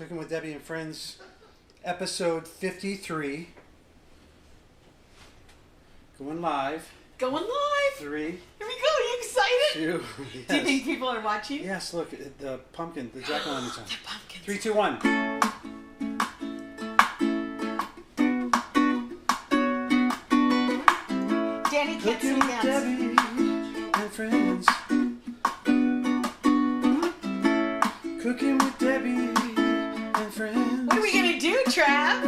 Cooking with Debbie and Friends, episode 53. Going live. Going live. 3. Here we go. Are you excited? 2. Yes. Do you think people are watching? Yes, look, the pumpkin, the jack-o'-lantern's on. The pumpkins. 3, 2, 1. Danny can't Cooking sing with dance. Debbie and Friends. Cooking with Debbie and Friends. What are we going to do, Trav?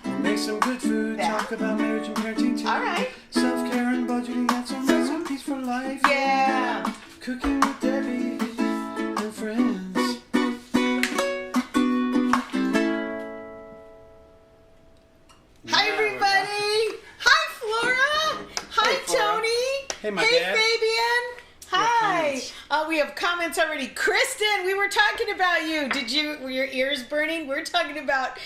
We'll make some good food, talk about marriage and parenting too. All right. Self-care and budgeting, and some recipes for life. Yeah. Cooking with Debbie and Friends. Hi, everybody. Hi, Flora. Hi, Hey, Flora. Tony. Hey, my hey, dad. Fabian. We have Hi. comments. We have comments already. Kristen, we were talking about you. Were your ears burning? We're talking about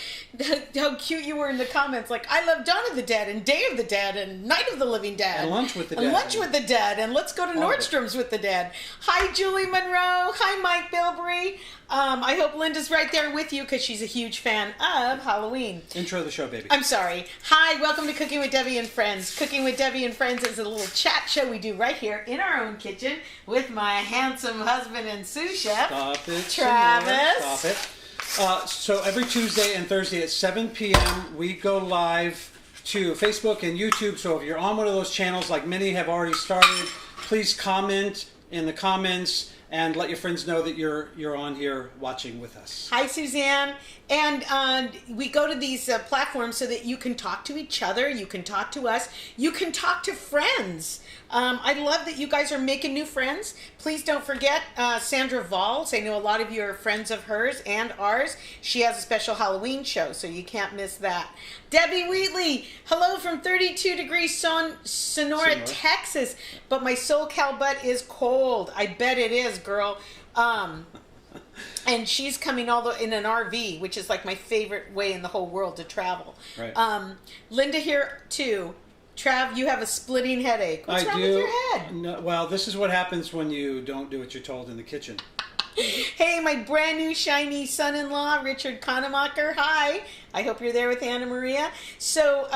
how cute you were in the comments. Like, I love Dawn of the Dead and Day of the Dead and Night of the Living Dead. And Lunch with the And Dead. Lunch with the Dead. And let's go to All of it. Nordstrom's with the Dead. Hi, Julie Monroe. Hi, Mike Bilberry. I hope Linda's right there with you because she's a huge fan of Halloween. Intro the show, baby. I'm sorry. Hi, welcome to Cooking with Debbie and Friends. Cooking with Debbie and Friends is a little chat show we do right here in our own kitchen with my handsome husband and sous chef, Stop it, Travis. Stop it. So every Tuesday and Thursday at 7 p.m. we go live to Facebook and YouTube. So if you're on one of those channels, like many have already started, please comment in the comments and let your friends know that you're on here watching with us. Hi, Suzanne. And we go to these platforms so that you can talk to each other, you can talk to us, you can talk to friends. I love that you guys are making new friends. Please don't forget Sandra Valls. I know a lot of you are friends of hers and ours. She has a special Halloween show, so you can't miss that. Debbie Wheatley, hello from 32 degrees Sonora, Texas. But my SoCal butt is cold. I bet it is, girl. And she's coming all the in an RV, which is like my favorite way in the whole world to travel. Right. Linda here too. Trav, you have a splitting headache. What's wrong with your head? No, well, this is what happens when you don't do what you're told in the kitchen. Hey, my brand new shiny son-in-law, Richard Kanemacher. Hi. I hope you're there with Anna Maria. So,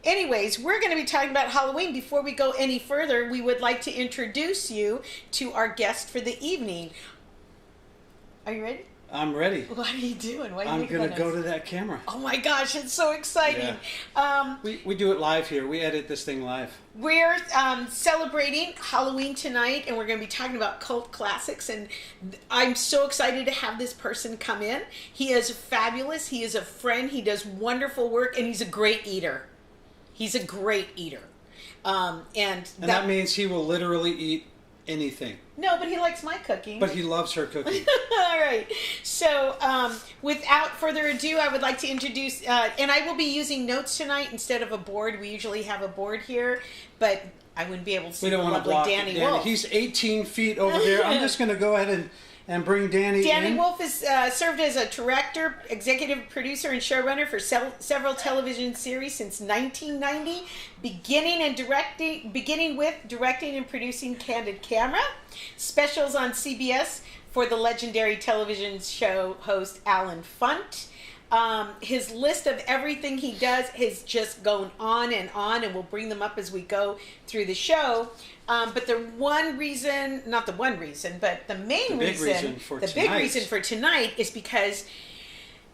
anyways, we're going to be talking about Halloween. Before we go any further, we would like to introduce you to our guest for the evening. Are you ready? I'm ready. What are you doing? Why are you I'm making going that to go noise? to that camera. Oh my gosh, it's so exciting. Yeah. We do it live here. We edit this thing live. We're celebrating Halloween tonight, and we're going to be talking about cult classics, and I'm so excited to have this person come in. He is fabulous. He is a friend. He does wonderful work, and he's a great eater. He's a great eater. And that means he will literally eat anything. No, but he likes my cooking. But he loves her cooking. All right. So, without further ado, I would like to introduce, and I will be using notes tonight instead of a board. We usually have a board here, but I wouldn't be able to see We don't the want to lovely block Danny Danny. Wolf. He's 18 feet over there. I'm just going to go ahead and bring Danny in. Danny Wolf has served as a director, executive producer, and showrunner for several television series since 1990, beginning with directing and producing Candid Camera, specials on CBS for the legendary television show host Alan Funt. His list of everything he does has just gone on, and we'll bring them up as we go through the show. But the main reason for tonight is because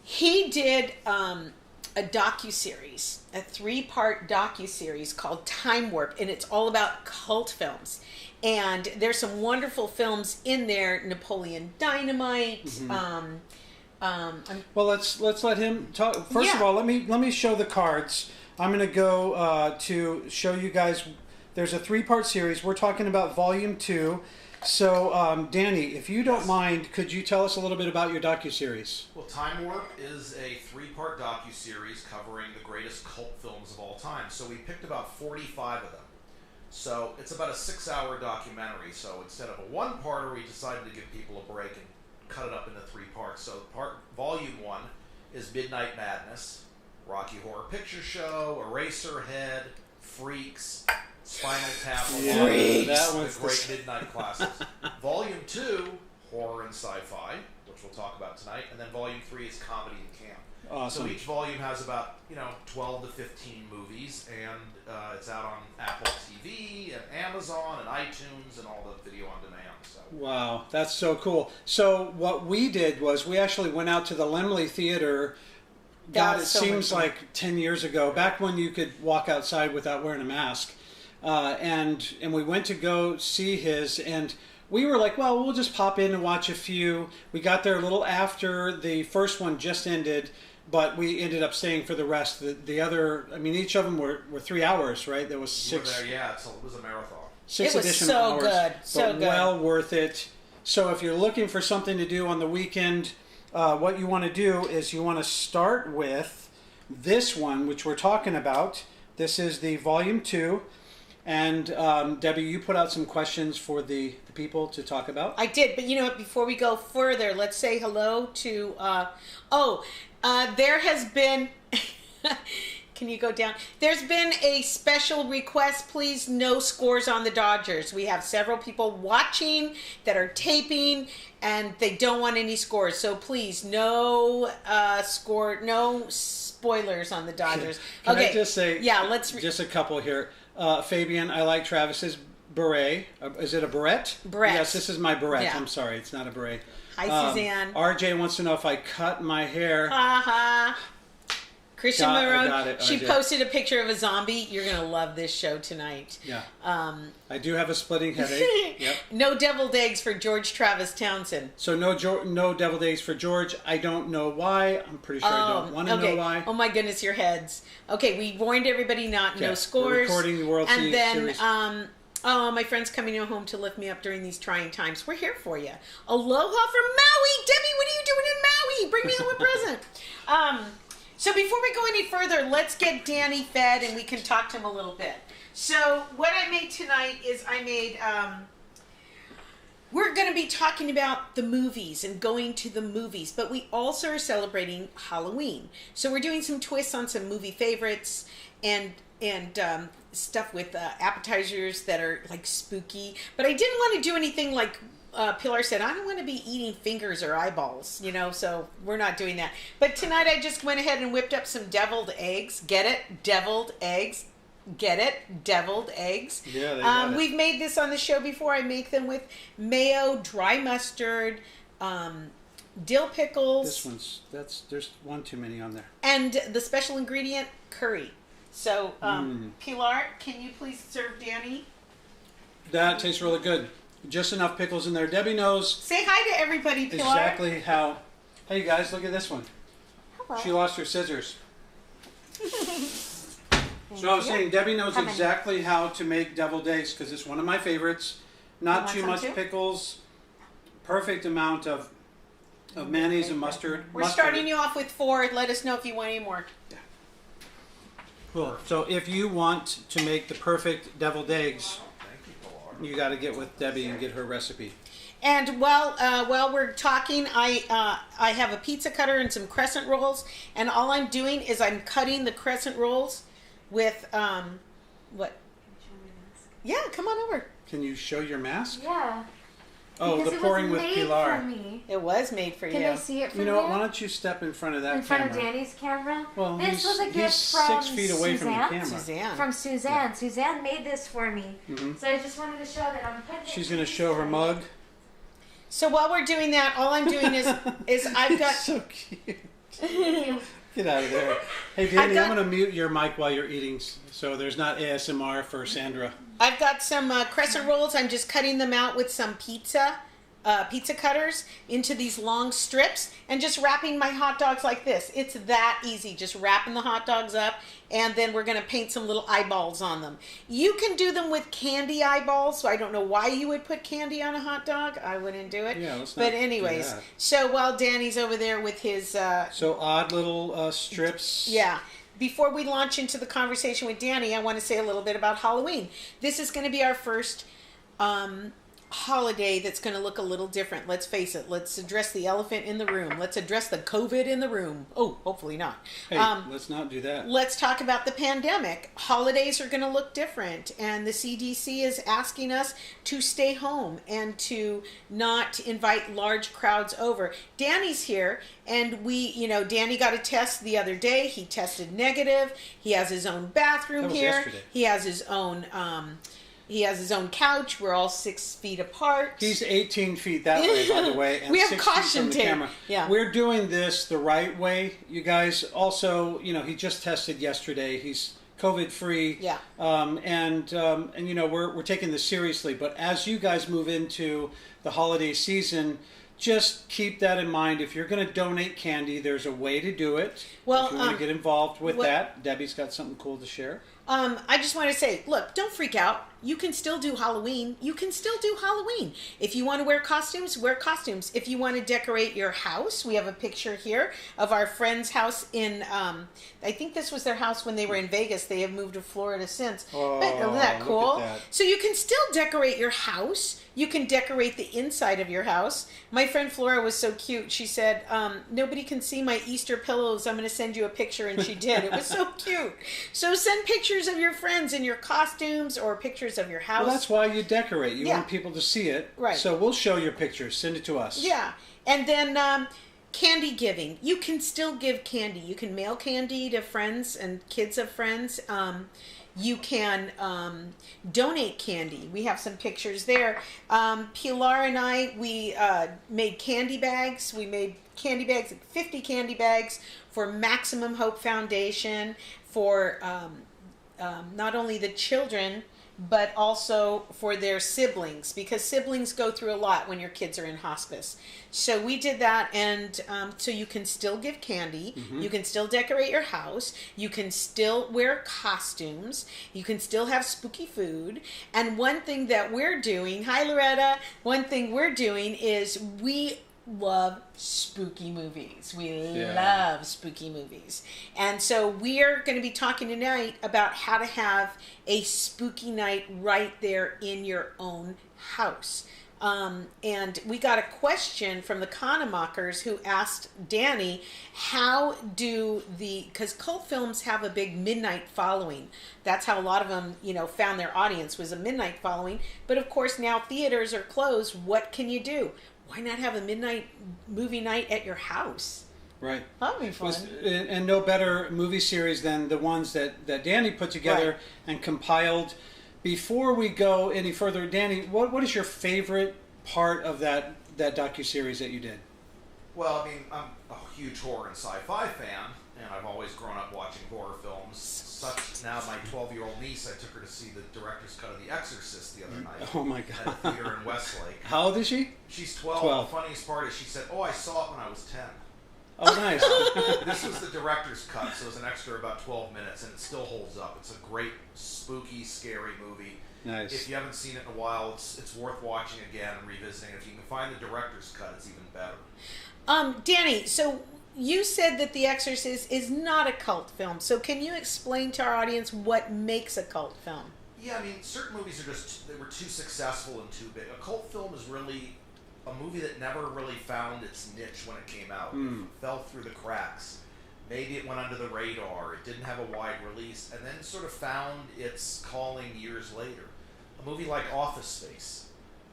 he did a docu-series, a 3-part docu-series called Time Warp, and it's all about cult films. And there's some wonderful films in there, Napoleon Dynamite. Mm-hmm. Well, let's let him talk. First of all, let me show the cards. I'm going to go to show you guys. There's a 3-part series. We're talking about Volume 2. So, Danny, if you don't mind, could you tell us a little bit about your docuseries? Well, Time Warp is a 3-part docuseries covering the greatest cult films of all time. So we picked about 45 of them. So it's about a 6-hour documentary. So instead of a 1-parter, we decided to give people a break and cut it up into 3 parts. So Volume 1 is Midnight Madness, Rocky Horror Picture Show, Eraserhead, Freaks, Spinal Tap, that one's the great midnight classics. Volume 2, Horror and Sci-Fi, which we'll talk about tonight, and then Volume 3 is Comedy and Camp. Awesome. So each volume has about 12 to 15 movies, and it's out on Apple TV and Amazon and iTunes and all the video on demand. So. Wow, that's so cool. So what we did was we actually went out to the Laemmle Theater. God, it seems like 10 years ago, back when you could walk outside without wearing a mask. And we went to go see his, and we were like, well, we'll just pop in and watch a few. We got there a little after the first one just ended, but we ended up staying for the rest. The other, I mean, each of them were 3 hours, right? There was 6. There, yeah, it was a marathon. 6 additional hours. So good. Well worth it. So if you're looking for something to do on the weekend, what you want to do is you want to start with this one, which we're talking about. This is the Volume 2. And Debbie, you put out some questions for the people to talk about. I did, but you know what? Before we go further, let's say hello to. There has been. Can you go down? There's been a special request. Please, no scores on the Dodgers. We have several people watching that are taping, and they don't want any scores. So please, no no spoilers on the Dodgers. Can I just say? Yeah, let's. Just a couple here. Fabian, I like Travis's beret. Is it a beret? Beret. Yes, this is my beret. Yeah. I'm sorry, it's not a beret. Hi, Suzanne. RJ wants to know if I cut my hair. Ha ha. Christian Monroe, got it, she posted a picture of a zombie. You're going to love this show tonight. Yeah. I do have a splitting headache. Yep. No deviled eggs for George Travis Townsend. So no deviled eggs for George. I don't know why. I'm pretty sure I don't want to know why. Oh my goodness, your heads. Okay, we warned everybody no scores. We're recording the World Series. And then, my friend's coming home to lift me up during these trying times. We're here for you. Aloha from Maui. Debbie, what are you doing in Maui? Bring me home a present. So before we go any further, let's get Danny fed and we can talk to him a little bit. So what I made tonight is we're going to be talking about the movies and going to the movies, but we also are celebrating Halloween. So we're doing some twists on some movie favorites and stuff with appetizers that are like spooky. But I didn't want to do anything like Pilar said, I don't want to be eating fingers or eyeballs, so we're not doing that. But tonight I just went ahead and whipped up some deviled eggs. Get it? Deviled eggs. Get it? Deviled eggs. Yeah, they got it. We've made this on the show before. I make them with mayo, dry mustard, dill pickles. There's one too many on there. And the special ingredient, curry. So, Pilar, can you please serve Danny? That tastes really good. Just enough pickles in there. Debbie knows. Say hi to everybody, Pilar. Exactly how. Hey guys, look at this one. Hello. She lost her scissors. So I was saying, Debbie knows exactly how to make deviled eggs because it's one of my favorites. Not too much pickles. Perfect amount of mayonnaise and mustard. We're starting you off with 4. Let us know if you want any more. Yeah. Cool. So if you want to make the perfect deviled eggs, you got to get with Debbie and get her recipe. And while we're talking, I have a pizza cutter and some crescent rolls, and all I'm doing is I'm cutting the crescent rolls with what? Yeah, come on over. Can you show your mask? Yeah. Oh, because the pouring with Pilar. For me. It was made for you. Can I see it from You know what? Why don't you step in front of that camera? In front of Danny's camera? Well, this was a gift from 6 feet away from the camera. Suzanne. From Suzanne. Yeah. Suzanne made this for me. Mm-hmm. So I just wanted to show that I'm putting She's going to show her mug. So while we're doing that, all I'm doing is I've got... So cute. Get out of there. Hey, Danny, I'm going to mute your mic while you're eating so there's not ASMR for Sandra. I've got some crescent rolls. I'm just cutting them out with some pizza cutters into these long strips and just wrapping my hot dogs like this. It's that easy. Just wrapping the hot dogs up, and then we're going to paint some little eyeballs on them. You can do them with candy eyeballs, so I don't know why you would put candy on a hot dog. I wouldn't do it. Yeah, let's not But anyways, do that. So while Danny's over there with his... so odd little strips. Yeah. Before we launch into the conversation with Danny, I want to say a little bit about Halloween. This is going to be our first holiday that's going to look a little different. Let's face it. Let's address the elephant in the room. Let's address the COVID in the room. Oh, hopefully not. Hey, let's not do that. Let's talk about the pandemic. Holidays are going to look different, and the CDC is asking us to stay home and to not invite large crowds over. Danny's here, and Danny got a test the other day. He tested negative. He has his own bathroom here. Yesterday. He has his own. He has his own couch. We're all 6 feet apart. He's 18 feet that way, by the way, and we have 6 caution feet from the tape. camera. Yeah. We're doing this the right way, you guys. Also, he just tested yesterday. He's COVID-free. Yeah. We're taking this seriously. But as you guys move into the holiday season, just keep that in mind. If you're going to donate candy, there's a way to do it. Well, if you want to get involved with that, Debbie's got something cool to share. I just want to say, look, don't freak out. You can still do Halloween. You can still do Halloween. If you want to wear costumes, wear costumes. If you want to decorate your house, we have a picture here of our friend's house in, I think this was their house when they were in Vegas. They have moved to Florida since. Oh, but isn't that look cool? at that. So you can still decorate your house. You can decorate the inside of your house. My friend Flora was so cute. She said, nobody can see my Easter pillows. I'm going to send you a picture. And she did. It was so cute. So send pictures of your friends in your costumes or pictures of your house. Well, that's why you decorate. You Yeah. want people to see it. Right. So we'll show your pictures. Send it to us. Yeah. And then candy giving. You can still give candy. You can mail candy to friends and kids of friends. You can donate candy. We have some pictures there. Pilar and I, we made candy bags. We made candy bags, 50 candy bags for Maximum Hope Foundation for not only the children, but also for their siblings, because siblings go through a lot when your kids are in hospice. So we did that, and so you can still give candy, you can still decorate your house, you can still wear costumes, you can still have spooky food, and one thing that we're doing, hi Loretta, one thing we're doing is we love spooky movies. We love spooky movies. And so we are going to be talking tonight about how to have a spooky night right there in your own house. And we got a question from the Kanemaachers who asked Danny, because cult films have a big midnight following. That's how a lot of them, found their audience, was a midnight following. But of course now theaters are closed. What can you do? Why not have a midnight movie night at your house? Right. That'd be fun. And no better movie series than the ones that Danny put together and compiled. Before we go any further, Danny, what is your favorite part of that docu-series that you did? Well, I mean, I'm a huge horror and sci-fi fan, and I've always grown up watching horror films. Now my 12-year-old niece, I took her to see the director's cut of The Exorcist the other night. Oh my God. At a theater in Westlake. How old is she? She's 12. The funniest part is she said, I saw it when I was 10. Oh, nice. This was the director's cut, so it was an extra about 12 minutes, and it still holds up. It's a great, spooky, scary movie. Nice. If you haven't seen it in a while, it's worth watching again and revisiting. If you can find the director's cut, it's even better. Danny, so you said that The Exorcist is not a cult film. So can you explain to our audience what makes a cult film? Yeah, I mean, certain movies they were too successful and too big. A cult film is really a movie that never really found its niche when it came out. It fell through the cracks. Maybe it went under the radar. It didn't have a wide release, and then sort of found its calling years later. A movie like Office Space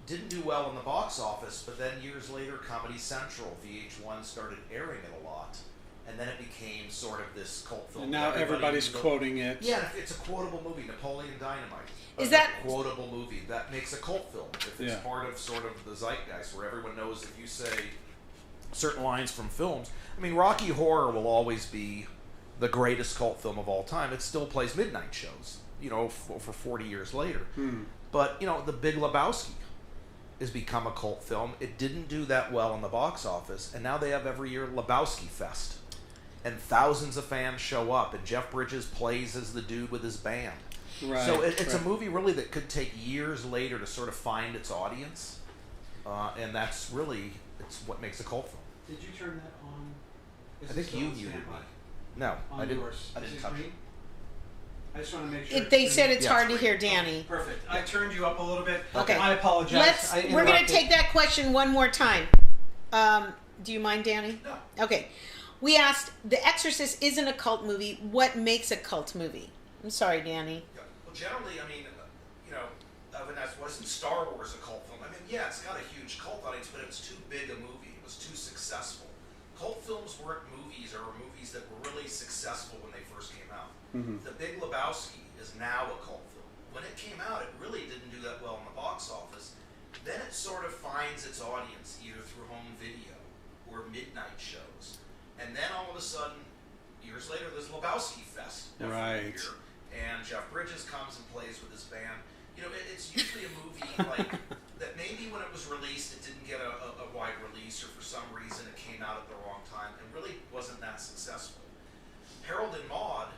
didn't do well in the box office, but then years later, Comedy Central, VH1 started airing it a lot, and then it became sort of this cult film. And now everybody's quoting it. Yeah, it's a quotable movie. Napoleon Dynamite. Is that a quotable movie that makes a cult film? If it's part of sort of the zeitgeist, where everyone knows if you say certain lines from films. I mean, Rocky Horror will always be the greatest cult film of all time. It still plays midnight shows, for 40 years later. But The Big Lebowski has become a cult film. It didn't do that well in the box office, and now they have every year Lebowski Fest, and thousands of fans show up, and Jeff Bridges plays as the dude with his band. Right. So it's a movie really that could take years later to sort of find its audience, and that's really what makes a cult film. Did you turn that on? I think you muted me. No, I didn't. Yours. I didn't touch it. I just want to make sure. They said it's hard to hear, Danny. Perfect. I turned you up a little bit. Okay. I apologize. We're going to take that question one more time. Do you mind, Danny? No. Okay. We asked, The Exorcist isn't a cult movie. What makes a cult movie? I'm sorry, Danny. Yeah. Well, generally, I mean, you know, when I wasn't Star Wars a cult film? I mean, yeah, it's got a huge cult audience, but it was too big a movie. It was too successful. Cult films weren't movies, or were movies that were really successful when they first came out. Mm-hmm. The Big Lebowski is now a cult film. When it came out, it really didn't do that well in the box office. Then it sort of finds its audience either through home video or midnight shows. And then all of a sudden, years later, there's Lebowski Fest every year. And Jeff Bridges comes and plays with his band. You know, it's usually a movie like that maybe when it was released, it didn't get a wide release, or for some reason it came out at the wrong time and really wasn't that successful. Harold and Maude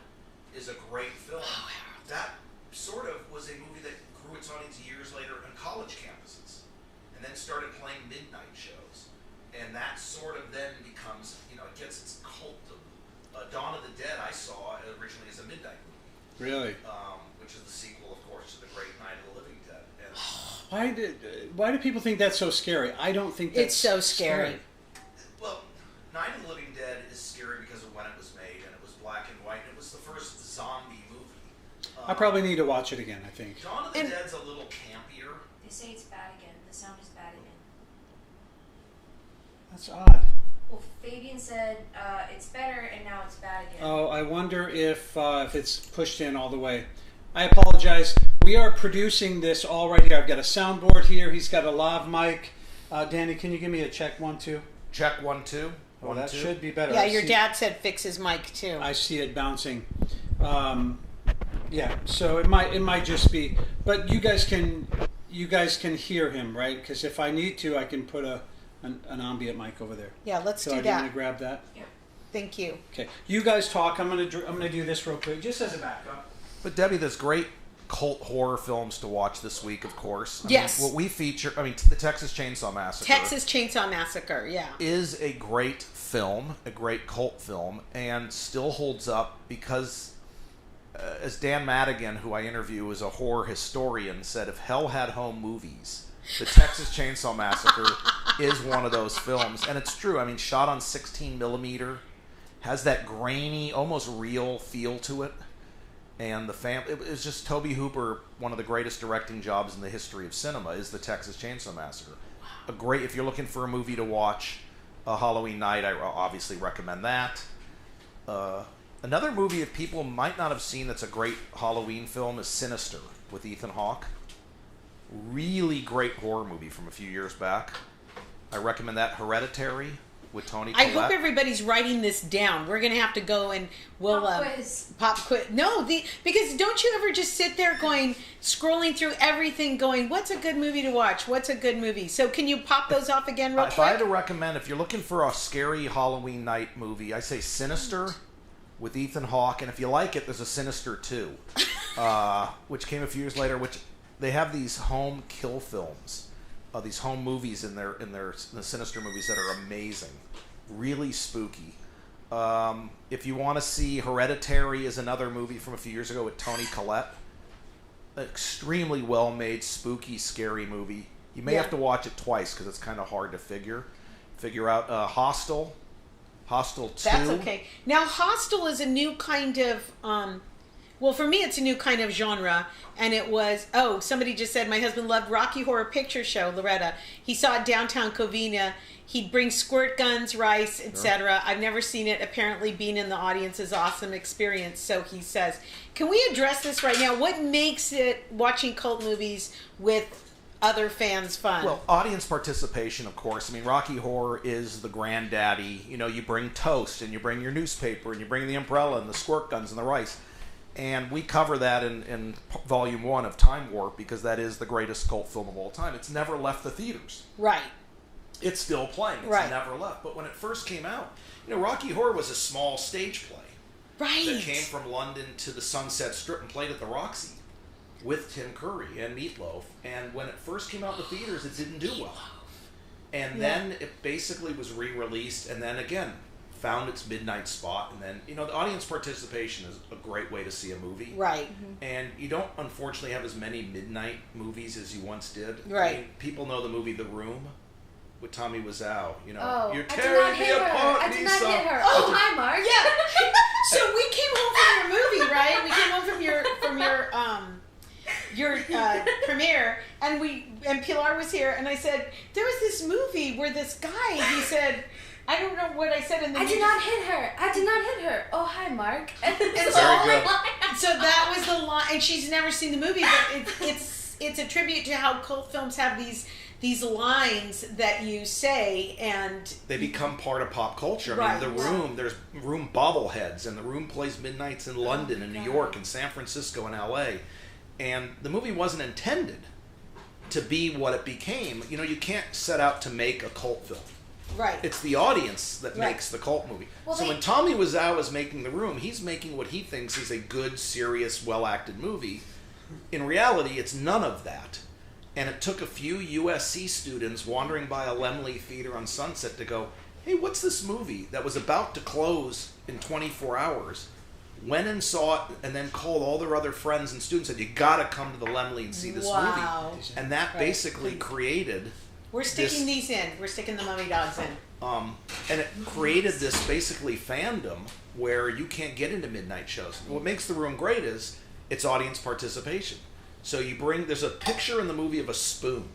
is a great film. Oh, That sort of was a movie that grew its audience years later on college campuses and then started playing midnight shows. And that sort of then becomes, you know, it gets its cult. Dawn of the Dead I saw originally as a midnight movie. Really? Which is the sequel, of course, to the great Night of the Living Dead. And Why do people think that's so scary? I don't think that's It's so scary. well, Night of the Living Dead is scary because of when it was made, and it was black and white, and it was the first zombie movie. I probably need to watch it again, I think. Dawn of the Dead's a little campier. They say it's bad again. The sound is bad again. That's odd. Well, Fabian said it's better, and now it's bad again. Oh, I wonder if it's pushed in all the way. I apologize. We are producing this all right here. I've got a soundboard here. He's got a lav mic. Danny, can you give me a check 1 2? Check 1 2. Oh, that should be better. Yeah, your dad said fix his mic too. I see it bouncing. Yeah, so it might just be. But you guys can hear him, right? Because if I need to, I can put an ambient mic over there. Yeah, let's do I'm that. gonna grab that. Yeah. Thank you. Okay, you guys talk. I'm gonna do this real quick, just as a backup. But Debbie, there's great cult horror films to watch this week, of course. Yes. What we feature, the Texas Chainsaw Massacre. Texas Chainsaw Massacre, yeah. Is a great film, a great cult film, and still holds up because, as Dan Madigan, who I interview as a horror historian, said, if hell had home movies, the Texas Chainsaw Massacre is one of those films. And it's true. I mean, shot on 16 millimeter, has that grainy, almost real feel to it. And it was just Tobe Hooper, one of the greatest directing jobs in the history of cinema, is the Texas Chainsaw Massacre. Wow. If you're looking for a movie to watch a Halloween night, I obviously recommend that. Another movie that people might not have seen that's a great Halloween film is Sinister with Ethan Hawke. Really great horror movie from a few years back. I recommend that. Hereditary with Toni Collette. I hope everybody's writing this down. We're going to have to go and we'll pop quiz. No, because don't you ever just sit there scrolling through everything going, what's a good movie to watch? What's a good movie? So can you pop those off again real quick? If I had to recommend, if you're looking for a scary Halloween night movie, I say Sinister with Ethan Hawke, and if you like it, there's a Sinister 2, which came a few years later, which they have these home kill films, these home movies in the Sinister movies that are amazing, really spooky. If you want to see Hereditary, is another movie from a few years ago with Toni Collette. Extremely well-made, spooky, scary movie. You may have to watch it twice because it's kind of hard to figure out. Hostel 2. That's okay. Now, Hostel is a new kind of, well, for me, it's a new kind of genre. And it was, somebody just said, my husband loved Rocky Horror Picture Show, Loretta. He saw it downtown Covina. He'd bring squirt guns, rice, etc. I've never seen it. Apparently, being in the audience is an awesome experience. So he says, can we address this right now? What makes it, watching cult movies with other fans, fun? Well, audience participation, of course. I mean, Rocky Horror is the granddaddy. You know, you bring toast, and you bring your newspaper, and you bring the umbrella, and the squirt guns, and the rice. And we cover that in Volume 1 of Time Warp because that is the greatest cult film of all time. It's never left the theaters. Right. It's still playing. It's never left. But when it first came out, Rocky Horror was a small stage play. Right. That came from London to the Sunset Strip and played at the Roxy with Tim Curry and Meatloaf. And when it first came out in the theaters, it didn't do well. And then it basically was re-released. And then again, found its midnight spot, and then the audience participation is a great way to see a movie. Right. And you don't unfortunately have as many midnight movies as you once did. Right. I mean, people know the movie The Room with Tommy Wiseau. Oh, you're I tearing me apart, I did not Lisa. hit her. Oh, hi, Mark. Yeah. So we came home from your movie, right? We came home from your premiere, and Pilar was here, and I said there was this movie where this guy. He said, I don't know what I said in the. I did not hit her. I did not hit her. Oh, hi, Mark. And Very good. So that was the line, and she's never seen the movie, but it's a tribute to how cult films have these lines that you say, and they become part of pop culture. I mean, The Room, there's Room bobbleheads, and The Room plays midnights in London and New York and San Francisco and LA. And the movie wasn't intended to be what it became. You can't set out to make a cult film. Right. It's the audience that makes the cult movie. Well, so when Tommy Wiseau is making The Room, he's making what he thinks is a good, serious, well-acted movie. In reality, it's none of that. And it took a few USC students wandering by a Laemmle Theater on Sunset to go, hey, what's this movie that was about to close in 24 hours? Went and saw it, and then called all their other friends and students and said, you got to come to the Laemmle and see this movie. And that basically created... We're sticking these in. We're sticking the mummy dogs in. And it created this basically fandom where you can't get into midnight shows. And what makes The Room great is its audience participation. So there's a picture in the movie of a spoon,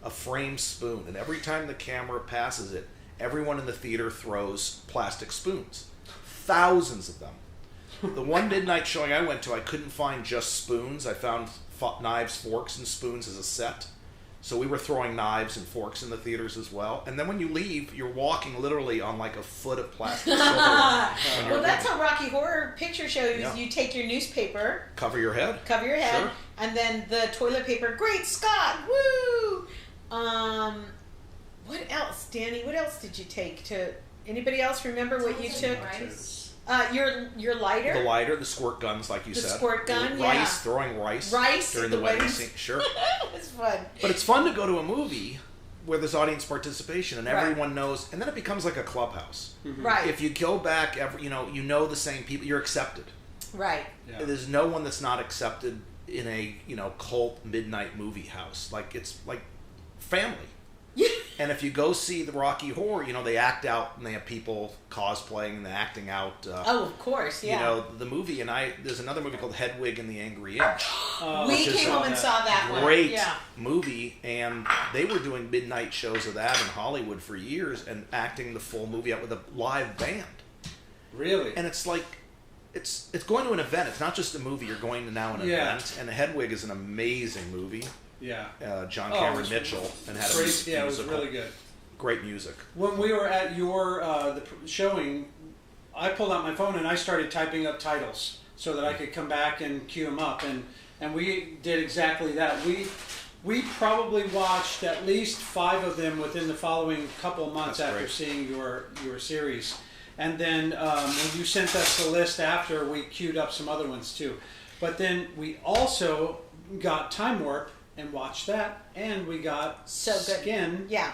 a framed spoon, and every time the camera passes it, everyone in the theater throws plastic spoons. Thousands of them. The one midnight showing I went to, I couldn't find just spoons. I found knives, forks, and spoons as a set. So we were throwing knives and forks in the theaters as well. And then when you leave, you're walking literally on like a foot of plastic silverware. Well, that's how Rocky Horror Picture Show is. Yeah. You take your newspaper. Cover your head. Sure. And then the toilet paper. Great Scott! Woo! What else, Danny? What else did you take? Anybody else remember what you took? Rice. Your lighter. The lighter, the squirt guns, like you said. The squirt gun, rice, throwing rice during the wedding scene. Sure. It's fun. But it's fun to go to a movie where there's audience participation and everyone knows, and then it becomes like a clubhouse. Mm-hmm. Right. If you go back, you know the same people, you're accepted. Right. Yeah. There's no one that's not accepted in a cult midnight movie house. Like it's like family. And if you go see the Rocky Horror, they act out and they have people cosplaying and acting out. Of course, yeah. The movie, and there's another movie called Hedwig and the Angry Inch. We came home and saw that one. Great movie, and they were doing midnight shows of that in Hollywood for years and acting the full movie out with a live band. Really? And it's like, it's going to an event. It's not just a movie. You're going to now an event. And Hedwig is an amazing movie. Yeah. John Cameron Mitchell and had a musical. Yeah, it was really good. Great music. When we were at your the showing, I pulled out my phone and I started typing up titles so that I could come back and cue them up, and we did exactly that. We probably watched at least 5 of them within the following couple months after seeing your series, and then when you sent us the list after, we queued up some other ones too. But then we also got Time Warp and watched that, and we got Skin. Yeah.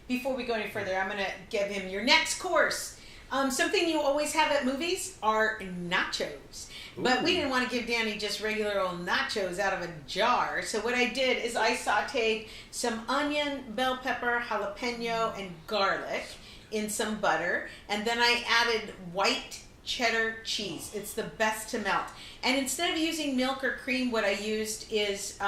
Before we go any further, I'm going to give him your next course. Something you always have at movies are nachos. Ooh. But we didn't want to give Danny just regular old nachos out of a jar. So what I did is I sauteed some onion, bell pepper, jalapeno, and garlic in some butter. And then I added white cheddar cheese. It's the best to melt. And instead of using milk or cream, what I used is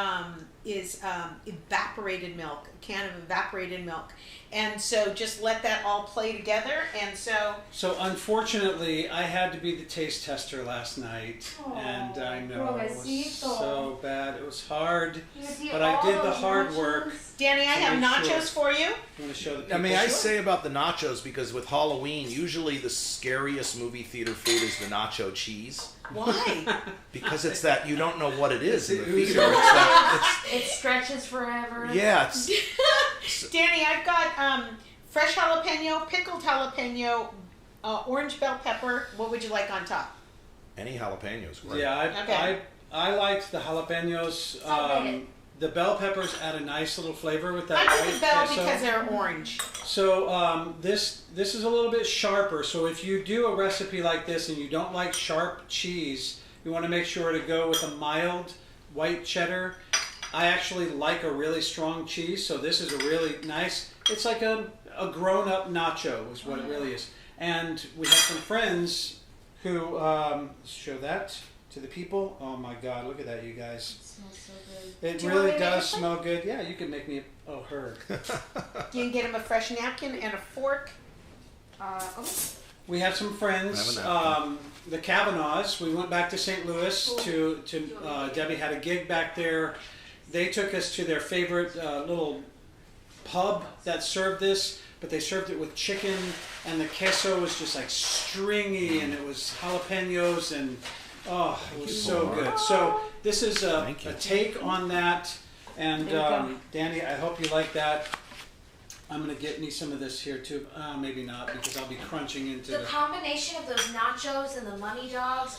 evaporated milk, a can of evaporated milk. And so just let that all play together. And so unfortunately, I had to be the taste tester last night. And I know it was so bad. It was hard, but I did the hard work. Danny, I have nachos for you. You want to show the people? I say about the nachos, because with Halloween, usually the scariest movie theater food is the nacho cheese. Why? Because it's that you don't know what it is in the theater. It stretches forever. Yeah. Danny, I've got fresh jalapeno, pickled jalapeno, orange bell pepper. What would you like on top? Any jalapenos, right? Yeah, I liked the jalapenos. The bell peppers add a nice little flavor with that I like white the bell queso. because they're orange. So this is a little bit sharper. So if you do a recipe like this and you don't like sharp cheese, you want to make sure to go with a mild white cheddar. I actually like a really strong cheese, so this is a really nice. It's like a grown-up nacho is what it really is. And we have some friends who show that to the people. Oh my God, look at that, you guys. It smells so good. It Do you want really me to make does it for smell good. Yeah, you can make me her. You can get him a fresh napkin and a fork. We have some friends, the Kavanaughs. We went back to St. Louis to Debbie had a gig back there. They took us to their favorite little pub that served this, but they served it with chicken, and the queso was just like stringy, and it was jalapenos, and oh, it was so good. So this is a take on that, and Danny, I hope you like that. I'm going to get me some of this here too. Maybe not, because I'll be crunching into The combination of those nachos and the money dogs,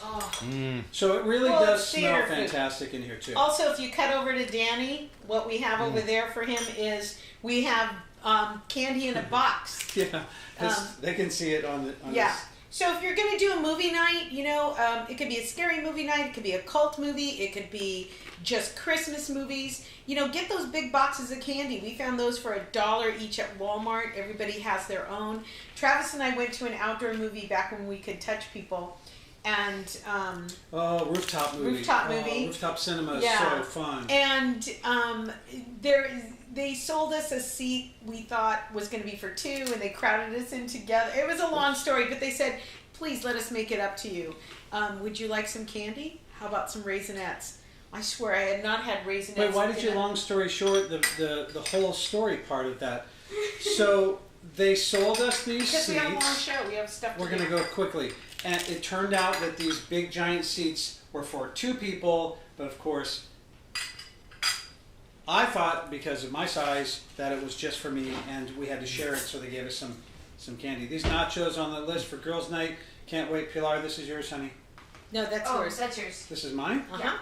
So it really Well, does it's smell theater food. fantastic in here too. Also, if you cut over to Danny, what we have over there for him is we have candy in a box. Yeah, they can see it on the. Yeah. This. So if you're going to do a movie night, you know, it could be a scary movie night, it could be a cult movie, it could be just Christmas movies. You know, get those big boxes of candy. We found those for $1 each at Walmart. Everybody has their own. Travis and I went to an outdoor movie back when we could touch people. And rooftop movie. Rooftop cinema is so fun. And they sold us a seat we thought was going to be for two, and they crowded us in together. It was a long story, but they said, please let us make it up to you. Would you like some candy? How about some Raisinets? I swear I had not had Raisinets. Wait, why did you, long story short, the whole story part of that? So they sold us these because seats. we have a long show. We have stuff to We're going to go quickly. And it turned out that these big giant seats were for two people, but of course, I thought because of my size that it was just for me, and we had to share it, so they gave us some candy. These nachos on the list for girls' night. Can't wait. Pilar, this is yours, honey. No, that's yours. that's yours. This is mine? Uh-huh.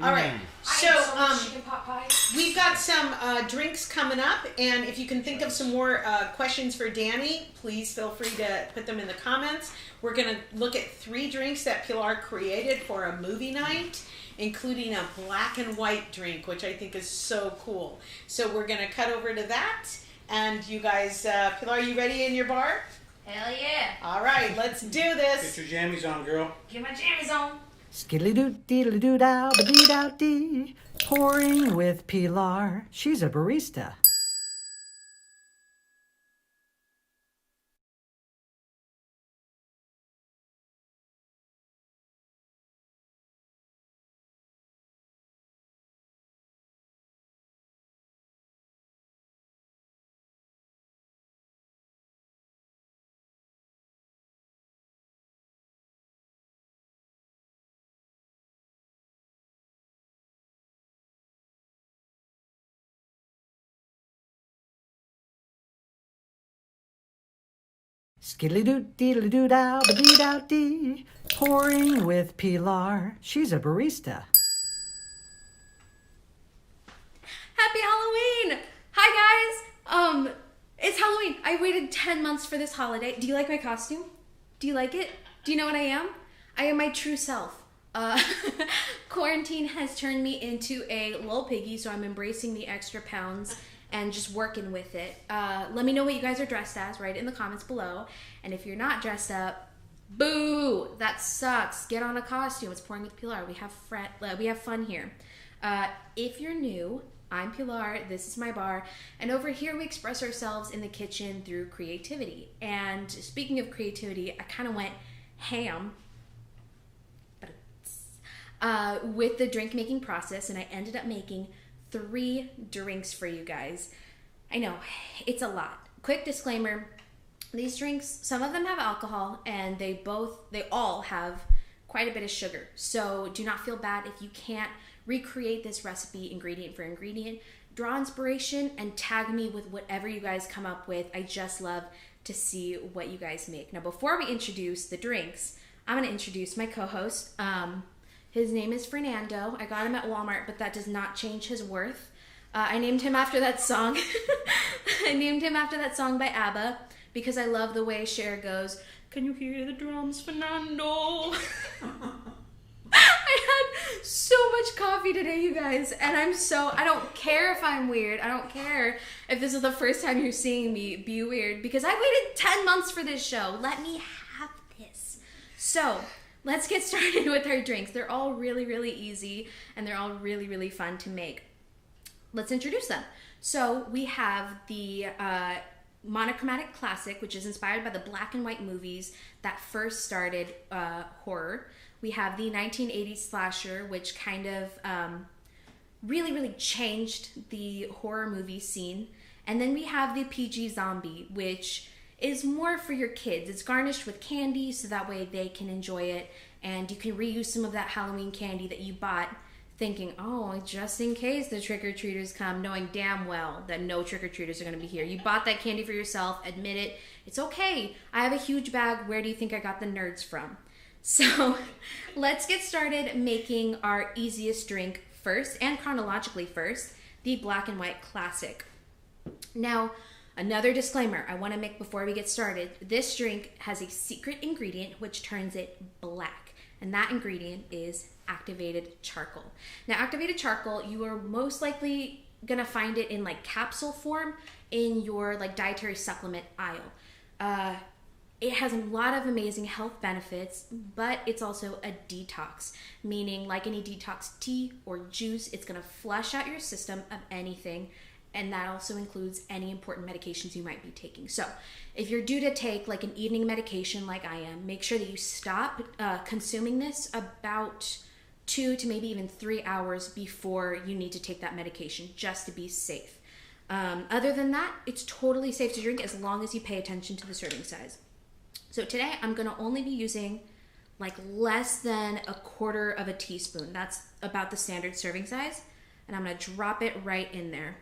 All right. So, I ate so much chicken pot pie. we've got some drinks coming up, and if you can think of some more questions for Danny, please feel free to put them in the comments. We're going to look at 3 drinks that Pilar created for a movie night, including a black and white drink, which I think is so cool. So we're going to cut over to that, and you guys, Pilar, you ready in your bar? Hell yeah. All right, let's do this. Get your jammies on, girl. Get my jammies on. Skiddly-doo-dee-doo-dow-ba-dee-dow-dee. Pouring with Pilar. She's a barista. Skiddly-doo-dee-doo-dow-ba-dee-dow-dee. Pouring with Pilar. She's a barista. Happy Halloween! Hi guys! It's Halloween. I waited 10 months for this holiday. Do you like my costume? Do you like it? Do you know what I am? I am my true self. Quarantine has turned me into a little piggy, so I'm embracing the extra pounds and just working with it. Let me know what you guys are dressed as, right in the comments below. And if you're not dressed up, boo! That sucks. Get on a costume. It's Pouring with Pilar. We have fun here. If you're new, I'm Pilar, this is my bar, and over here we express ourselves in the kitchen through creativity. And speaking of creativity, I kind of went ham with the drink making process, and I ended up making 3 drinks for you guys. I know, it's a lot. Quick disclaimer, these drinks, some of them have alcohol, and they all have quite a bit of sugar. So do not feel bad if you can't recreate this recipe ingredient for ingredient. Draw inspiration and tag me with whatever you guys come up with. I just love to see what you guys make. Now, before we introduce the drinks, I'm going to introduce my co-host. His name is Fernando. I got him at Walmart, but that does not change his worth. I named him after that song. I named him after that song by ABBA because I love the way Cher goes, "Can you hear the drums, Fernando?" I had so much coffee today, you guys, and I don't care if I'm weird. I don't care if this is the first time you're seeing me be weird because I waited 10 months for this show. Let me have this. So, let's get started with our drinks. They're all really, really easy, and they're all really, really fun to make. Let's introduce them. So, we have the monochromatic classic, which is inspired by the black and white movies that first started horror. We have the 1980s slasher, which kind of really, really changed the horror movie scene. And then we have the PG zombie, which is more for your kids. It's garnished with candy, so that way they can enjoy it. And you can reuse some of that Halloween candy that you bought, thinking, oh, just in case the trick-or-treaters come, knowing damn well that no trick-or-treaters are going to be here. You bought that candy for yourself. Admit it. It's okay. I have a huge bag. Where do you think I got the nerds from? So let's get started making our easiest drink first, and chronologically first, the black and white classic. Now, another disclaimer I want to make before we get started. This drink has a secret ingredient which turns it black, and that ingredient is activated charcoal. Now, activated charcoal, you are most likely going to find it in like capsule form in your like dietary supplement aisle. It has a lot of amazing health benefits, but it's also a detox, meaning like any detox tea or juice, it's going to flush out your system of anything, and that also includes any important medications you might be taking. So if you're due to take like an evening medication like I am, make sure that you stop consuming this about 2 to maybe even 3 hours before you need to take that medication, just to be safe. Other than that, it's totally safe to drink as long as you pay attention to the serving size. So today I'm going to only be using like less than 1/4 of a teaspoon. That's about the standard serving size. And I'm going to drop it right in there.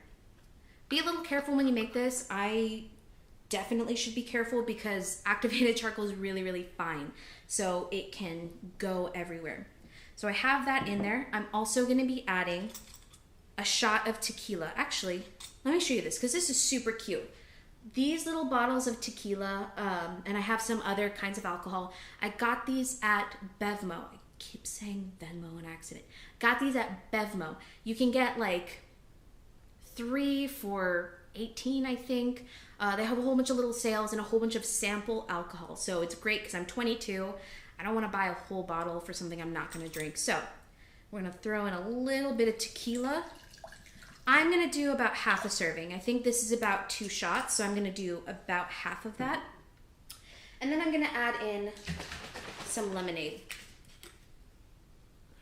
Be a little careful when you make this. I definitely should be careful because activated charcoal is really, really fine. So it can go everywhere. So I have that in there. I'm also going to be adding a shot of tequila. Actually, let me show you this because this is super cute. These little bottles of tequila, and I have some other kinds of alcohol. I got these at Bevmo. I keep saying Venmo on accident. Got these at Bevmo. You can get like 3 for $18, I think. They have a whole bunch of little sales and a whole bunch of sample alcohol. So it's great because I'm 22. I don't want to buy a whole bottle for something I'm not going to drink. So we're going to throw in a little bit of tequila. I'm going to do about half a serving. I think this is about 2 shots, so I'm going to do about half of that. And then I'm going to add in some lemonade.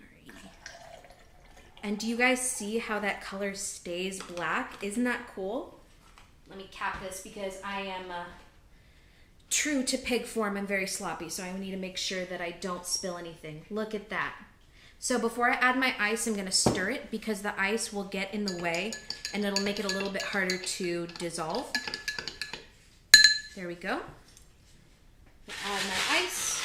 Alrighty. And do you guys see how that color stays black? Isn't that cool? Let me cap this because I am true to pig form. I'm very sloppy, so I need to make sure that I don't spill anything. Look at that. So before I add my ice, I'm going to stir it because the ice will get in the way and it'll make it a little bit harder to dissolve. There we go. Add my ice.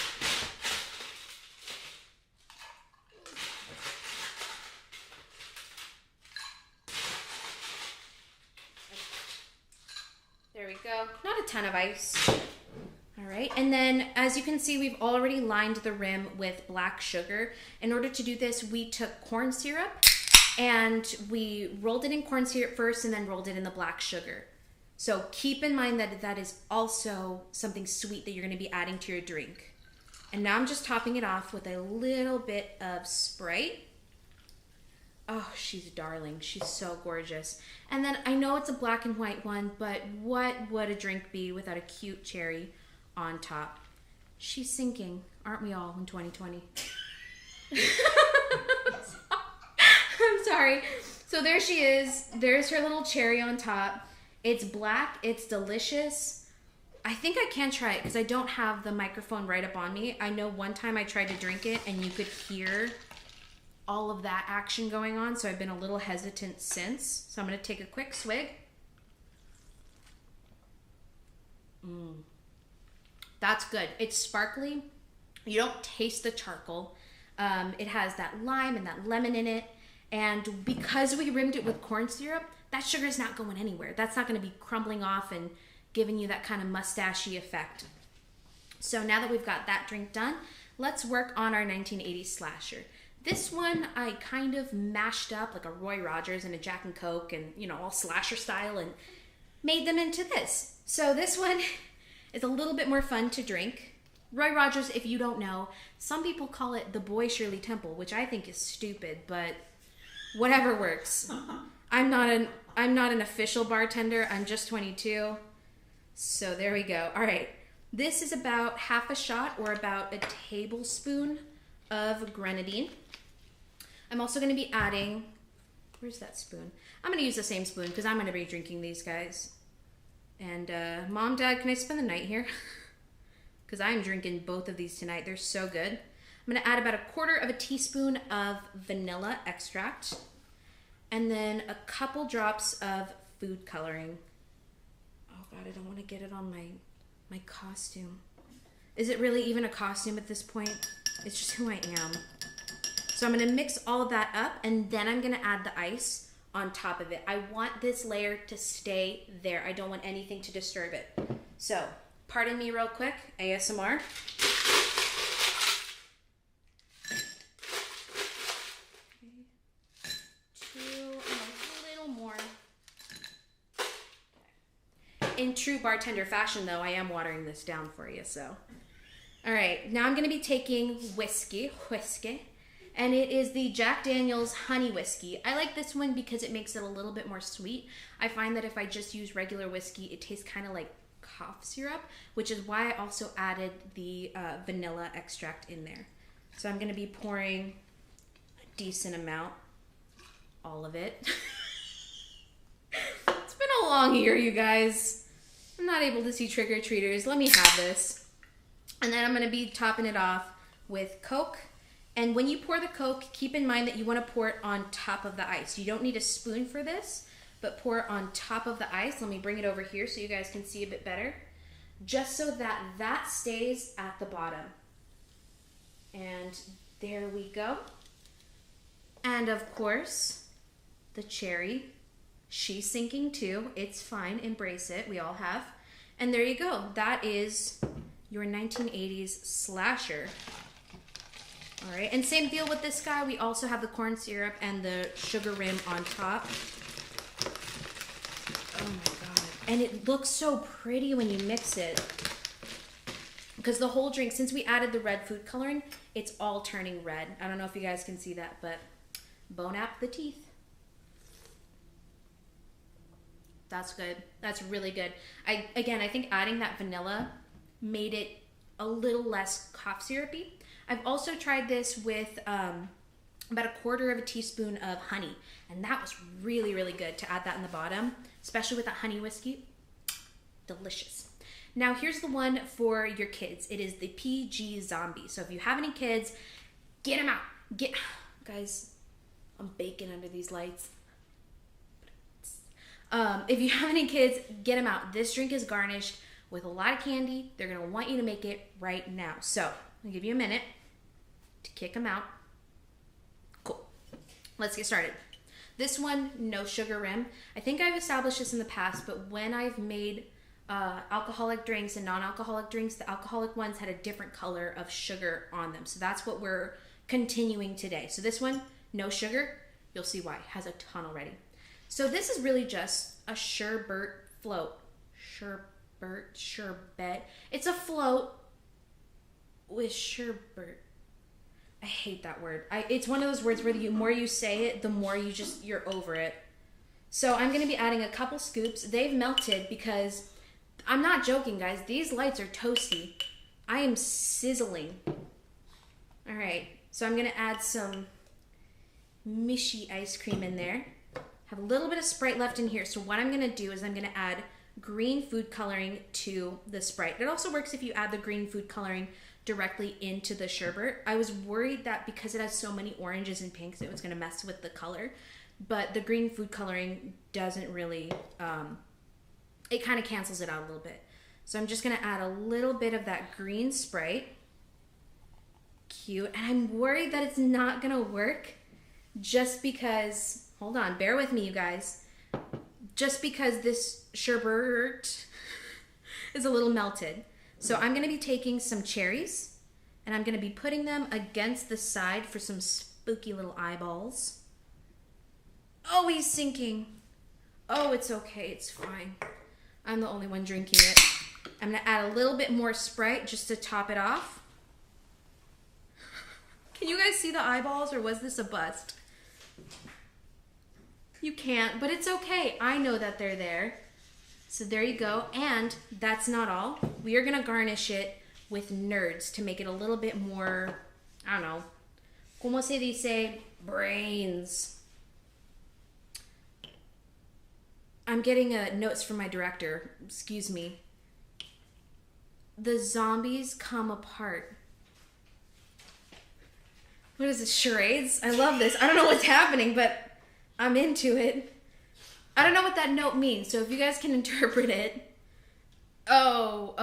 There we go. Not a ton of ice. All right, and then as you can see, we've already lined the rim with black sugar. In order to do this, we took corn syrup and we rolled it in corn syrup first and then rolled it in the black sugar. So keep in mind that that is also something sweet that you're going to be adding to your drink. And now I'm just topping it off with a little bit of Sprite. Oh, she's darling. She's so gorgeous. And then I know it's a black and white one, but what would a drink be without a cute cherry on top? She's sinking, aren't we all, in 2020? I'm sorry. So there she is. There's her little cherry on top. It's black. It's delicious. I think I can try it because I don't have the microphone right up on me. I know one time I tried to drink it and you could hear all of that action going on, so I've been a little hesitant since. So I'm going to take a quick swig. That's good. It's sparkly. You don't taste the charcoal. It has that lime and that lemon in it. And because we rimmed it with corn syrup, that sugar is not going anywhere. That's not going to be crumbling off and giving you that kind of mustachy effect. So now that we've got that drink done, let's work on our 1980s slasher. This one I kind of mashed up like a Roy Rogers and a Jack and Coke and, you know, all slasher style and made them into this. So this one is a little bit more fun to drink. Roy Rogers, if you don't know, some people call it the Boy Shirley Temple, which I think is stupid, but whatever works. I'm not an official bartender. I'm just 22. So there we go. All right. This is about half a shot or about a tablespoon of grenadine. I'm also going to be adding, where's that spoon? I'm going to use the same spoon because I'm going to be drinking these guys. And Mom, Dad, can I spend the night here? Because I'm drinking both of these tonight. They're so good. I'm going to add about a quarter of a teaspoon of vanilla extract. And then a couple drops of food coloring. Oh God, I don't want to get it on my costume. Is it really even a costume at this point? It's just who I am. So I'm going to mix all of that up, and then I'm going to add the ice on top of it. I want this layer to stay there. I don't want anything to disturb it. So, pardon me real quick, ASMR. In true bartender fashion, though, I am watering this down for you, so. All right, now I'm going to be taking whiskey, and it is the Jack Daniel's Honey Whiskey. I like this one because it makes it a little bit more sweet. I find that if I just use regular whiskey, it tastes kind of like cough syrup, which is why I also added the vanilla extract in there. So I'm going to be pouring a decent amount, all of it. It's been a long year, you guys. I'm not able to see trick-or-treaters. Let me have this. And then I'm going to be topping it off with Coke. And when you pour the Coke, keep in mind that you want to pour it on top of the ice. You don't need a spoon for this, but pour it on top of the ice. Let me bring it over here so you guys can see a bit better. Just so that that stays at the bottom. And there we go. And of course, the cherry. She's sinking too. It's fine. Embrace it. We all have. And there you go. That is your 1980s slasher. All right. And same deal with this guy. We also have the corn syrup and the sugar rim on top. Oh my God. And it looks so pretty when you mix it. Because the whole drink, since we added the red food coloring, it's all turning red. I don't know if you guys can see that, but Bon appetit. That's good. That's really good. I think adding that vanilla made it a little less cough syrupy. I've also tried this with about a quarter of a teaspoon of honey, and that was really, really good to add that in the bottom, especially with the honey whiskey. Delicious. Now here's the one for your kids. It is the PG Zombie. So if you have any kids, get them out. Guys, I'm baking under these lights. If you have any kids, get them out. This drink is garnished with a lot of candy. They're going to want you to make it right now. So, I'll give you a minute to kick them out. Cool. Let's get started. This one, no sugar rim. I think I've established this in the past, but when I've made alcoholic drinks and non-alcoholic drinks, the alcoholic ones had a different color of sugar on them. So that's what we're continuing today. So this one, no sugar. You'll see why. It has a ton already. So this is really just a sherbet float. Sherbet. It's a float with sherbet. I hate that word. It's one of those words where the more you say it, the more you're over it. So I'm going to be adding a couple scoops. They've melted because, I'm not joking, guys. These lights are toasty. I am sizzling. All right. So I'm going to add some Mishy ice cream in there. Have a little bit of Sprite left in here. So what I'm going to do is I'm going to add green food coloring to the Sprite. It also works if you add the green food coloring directly into the sherbet. I was worried that because it has so many oranges and pinks, it was going to mess with the color. But the green food coloring doesn't really, it kind of cancels it out a little bit. So I'm just going to add a little bit of that green Sprite. Cute. And I'm worried that it's not going to work just because... Hold on, bear with me, you guys. just because this sherbet is a little melted. So I'm going to be taking some cherries and I'm going to be putting them against the side for some spooky little eyeballs. Oh, he's sinking. Oh, it's okay. It's fine. I'm the only one drinking it. I'm going to add a little bit more Sprite just to top it off. Can you guys see the eyeballs, or was this a bust? You can't, but it's okay. I know that they're there. So there you go. And that's not all. We are going to garnish it with nerds to make it a little bit more, I don't know, como se dice, brains. I'm getting notes from my director. Excuse me. The zombies come apart. What is this, charades? I love this. I don't know what's happening, but I'm into it. I don't know what that note means, so if you guys can interpret it. Oh,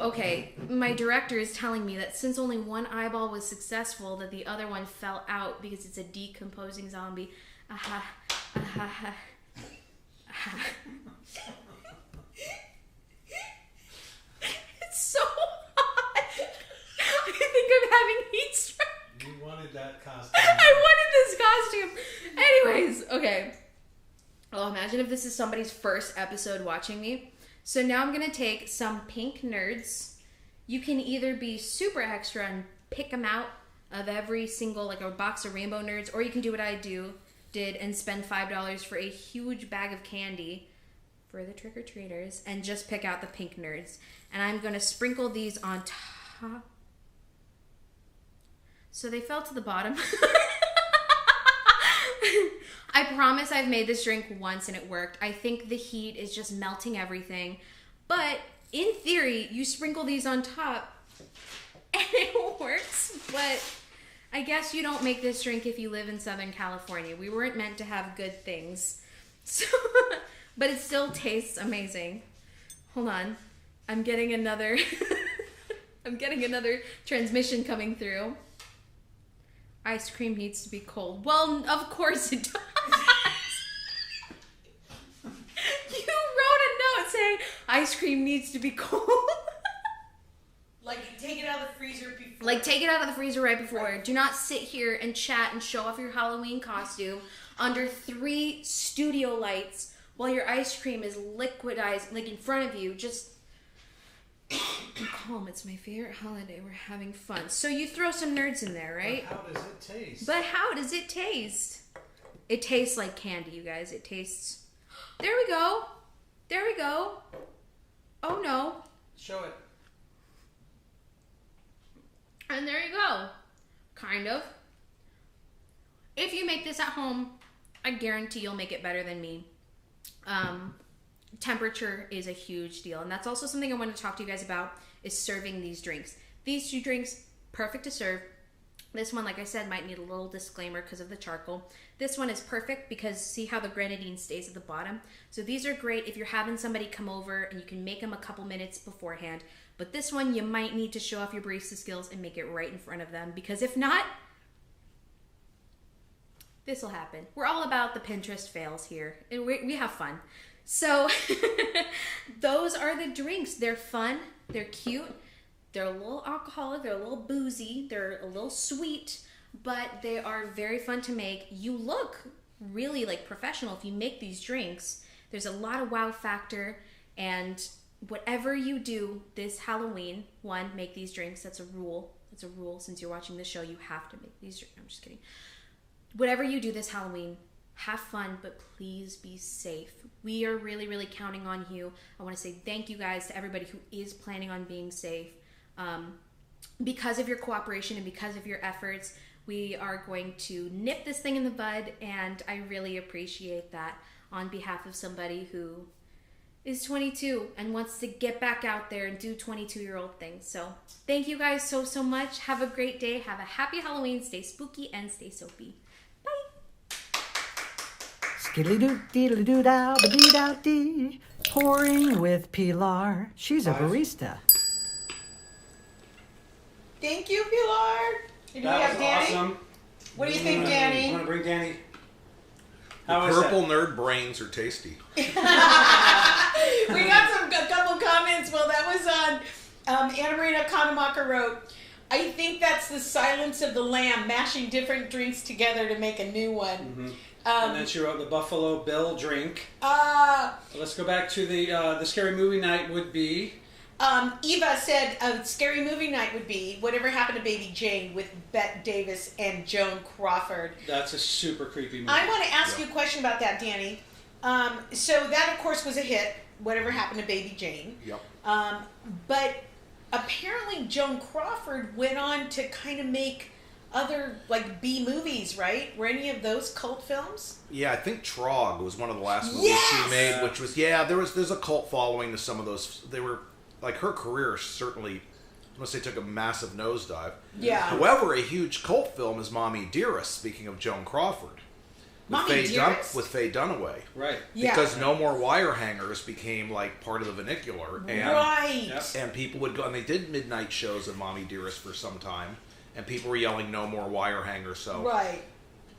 okay. My director is telling me that since only one eyeball was successful, that the other one fell out because it's a decomposing zombie. Aha, aha, aha. It's so hot. I think I'm having heat stroke. You wanted that costume. I wanted this costume. Anyways, okay. Oh, imagine if this is somebody's first episode watching me. So now I'm going to take some pink nerds. You can either be super extra and pick them out of every single, like a box of rainbow nerds, or you can do what I did and spend $5 for a huge bag of candy for the trick-or-treaters and just pick out the pink nerds. And I'm going to sprinkle these on top. So they fell to the bottom. I promise I've made this drink once and it worked. I think the heat is just melting everything. But in theory, you sprinkle these on top and it works. But I guess you don't make this drink if you live in Southern California. We weren't meant to have good things. So, but it still tastes amazing. Hold on. I'm getting another transmission coming through. Ice cream needs to be cold. Well, of course it does. You wrote a note saying ice cream needs to be cold. Like, take it out of the freezer before. Like, take it out of the freezer right before. Right. Do not sit here and chat and show off your Halloween costume under 3 studio lights while your ice cream is liquidized, like, in front of you. Just be calm. It's my favorite holiday. We're having fun. So you throw some nerds in there, right? But how does it taste? It tastes like candy, you guys. It tastes... There we go. Oh, no. Show it. And there you go. Kind of. If you make this at home, I guarantee you'll make it better than me. Temperature is a huge deal. And that's also something I want to talk to you guys about, is serving these drinks. These 2 drinks, perfect to serve. This one, like I said, might need a little disclaimer because of the charcoal. This one is perfect because see how the grenadine stays at the bottom? So these are great if you're having somebody come over and you can make them a couple minutes beforehand. But this one, you might need to show off your barista skills and make it right in front of them, because if not, this will happen. We're all about the Pinterest fails here. And we have fun. So those are the drinks. They're fun. They're cute. They're a little alcoholic. They're a little boozy. They're a little sweet, but they are very fun to make. You look really like professional if you make these drinks. There's a lot of wow factor, and whatever you do this Halloween, 1, make these drinks. That's a rule. That's a rule. Since you're watching the show, you have to make these drinks. I'm just kidding. Whatever you do this Halloween, have fun, but please be safe. We are really, really counting on you. I want to say thank you guys to everybody who is planning on being safe. Because of your cooperation and because of your efforts, we are going to nip this thing in the bud, and I really appreciate that on behalf of somebody who is 22 and wants to get back out there and do 22-year-old things. So thank you guys so, so much. Have a great day. Have a happy Halloween. Stay spooky and stay soapy. Skiddly-doo-dee-doo-dow-ba-dee-dow-dee. Pouring with Pilar. She's a barista. Thank you, Pilar. And That was Danny? awesome. What do you think, Danny? I'm going to bring Danny. How is Purple that? nerd brains are tasty. We got a couple comments. Well, that was on Anna Marina Kanamaka wrote, I think that's the silence of the lamb, mashing different drinks together to make a new one. Mm-hmm. And then she wrote the Buffalo Bill drink. Let's go back to the scary movie night would be. Eva said a scary movie night would be Whatever Happened to Baby Jane with Bette Davis and Joan Crawford. That's a super creepy movie. I want to ask you a question about that, Danny. So that, of course, was a hit, Whatever Happened to Baby Jane. Yep. But apparently Joan Crawford went on to kind of make other, like, B movies, right? Were any of those cult films? Yeah, I think Trog was one of the last movies she made, which was, there's a cult following to some of those. They were, like, her career certainly, I must say, took a massive nosedive. Yeah. However, a huge cult film is Mommy Dearest, speaking of Joan Crawford. Mommy Dearest? With Faye Dunaway. Right. Because No More Wire Hangers became, like, part of the vernacular. And, Right. And people would go, and they did midnight shows of Mommy Dearest for some time. And people were yelling, no more wire hangers, so... Right.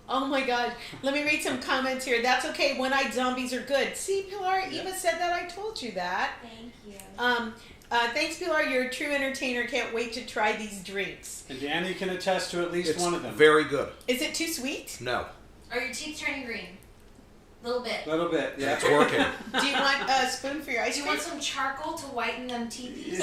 Oh my God. Let me read some comments here. That's okay. One-eyed zombies are good. See, Pilar, Eva said that. I told you that. Thank you. Thanks, Pilar. You're a true entertainer. Can't wait to try these drinks. And Danny can attest to at least one of them. Very good. Is it too sweet? No. Are your teeth turning green? A little bit. A little bit, yeah. It's working. Do you want a spoon for your ice Do you cream? want some charcoal to whiten them teeth?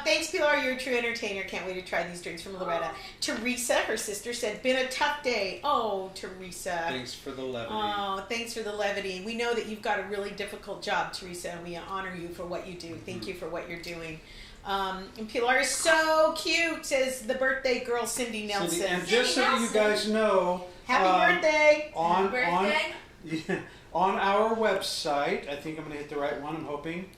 Thanks, Pilar. You're a true entertainer. Can't wait to try these drinks from Loretta. Teresa, her sister, said, been a tough day. Oh, Teresa. Thanks for the levity. Oh, thanks for the levity. We know that you've got a really difficult job, Teresa, and we honor you for what you do. Thank you for what you're doing. And Pilar is so cute, says the birthday girl, Cindy Nelson. Cindy, and just so you guys know... Happy birthday! On Birthday? on our website, I think I'm going to hit the right one, I'm hoping.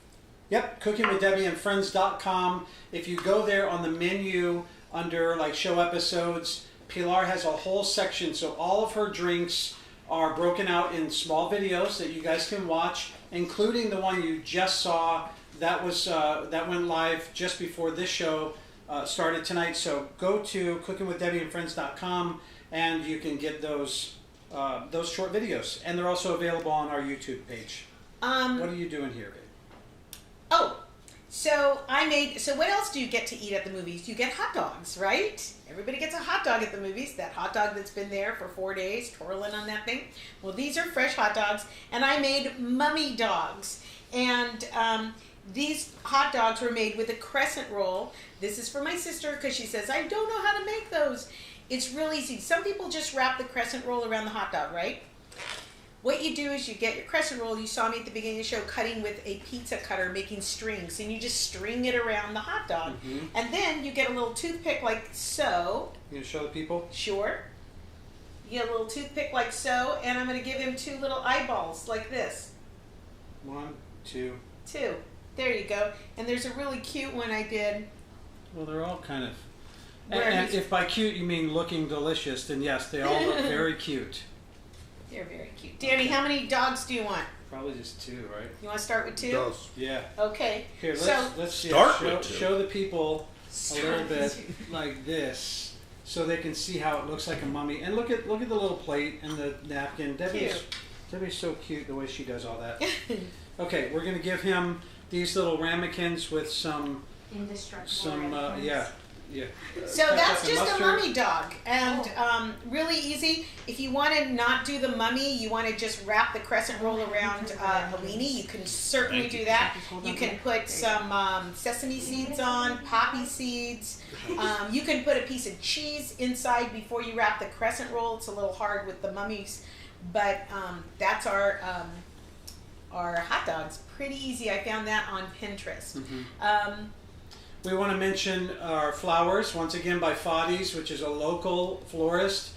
Yep, cookingwithdebbieandfriends.com. If you go there on the menu under like show episodes, Pilar has a whole section, so all of her drinks are broken out in small videos that you guys can watch, including the one you just saw. That was that went live just before this show started tonight. So go to cookingwithdebbieandfriends.com and you can get those short videos, and they're also available on our YouTube page. What are you doing here, babe? Oh, so what else do you get to eat at the movies? You get hot dogs, right? Everybody gets a hot dog at the movies. That hot dog that's been there for 4 days, twirling on that thing. Well, these are fresh hot dogs, and I made mummy dogs. And these hot dogs were made with a crescent roll. This is for my sister because she says, I don't know how to make those. It's real easy. Some people just wrap the crescent roll around the hot dog, right? What you do is you get your crescent roll. You saw me at the beginning of the show cutting with a pizza cutter, making strings, and you just string it around the hot dog. Mm-hmm. And then you get a little toothpick like so. You gonna show the people? Sure. You get a little toothpick like so, and I'm going to give him 2 little eyeballs like this. 1, 2. 2. There you go. And there's a really cute one I did. Well, they're all kind of... And if by cute you mean looking delicious, then yes, they all look very cute. They're very cute. Danny, how many dogs do you want? Probably just 2, right? You want to start with 2? Does. Yeah. Okay. Here, let's start with 2. Show the people a little bit like this, so they can see how it looks like a mummy. And look at the little plate and the napkin. Debbie's so cute the way she does all that. Okay, we're gonna give him these little ramekins with some Indestructible. Yeah. So that's just a mummy dog, and really easy. If you want to not do the mummy, you want to just wrap the crescent roll around Helene, you can certainly do that. You can put some sesame seeds on, poppy seeds. You can put a piece of cheese inside before you wrap the crescent roll. It's a little hard with the mummies, but that's our hot dogs. Pretty easy. I found that on Pinterest. Mm-hmm. We want to mention our flowers, once again by Foddy's, which is a local florist.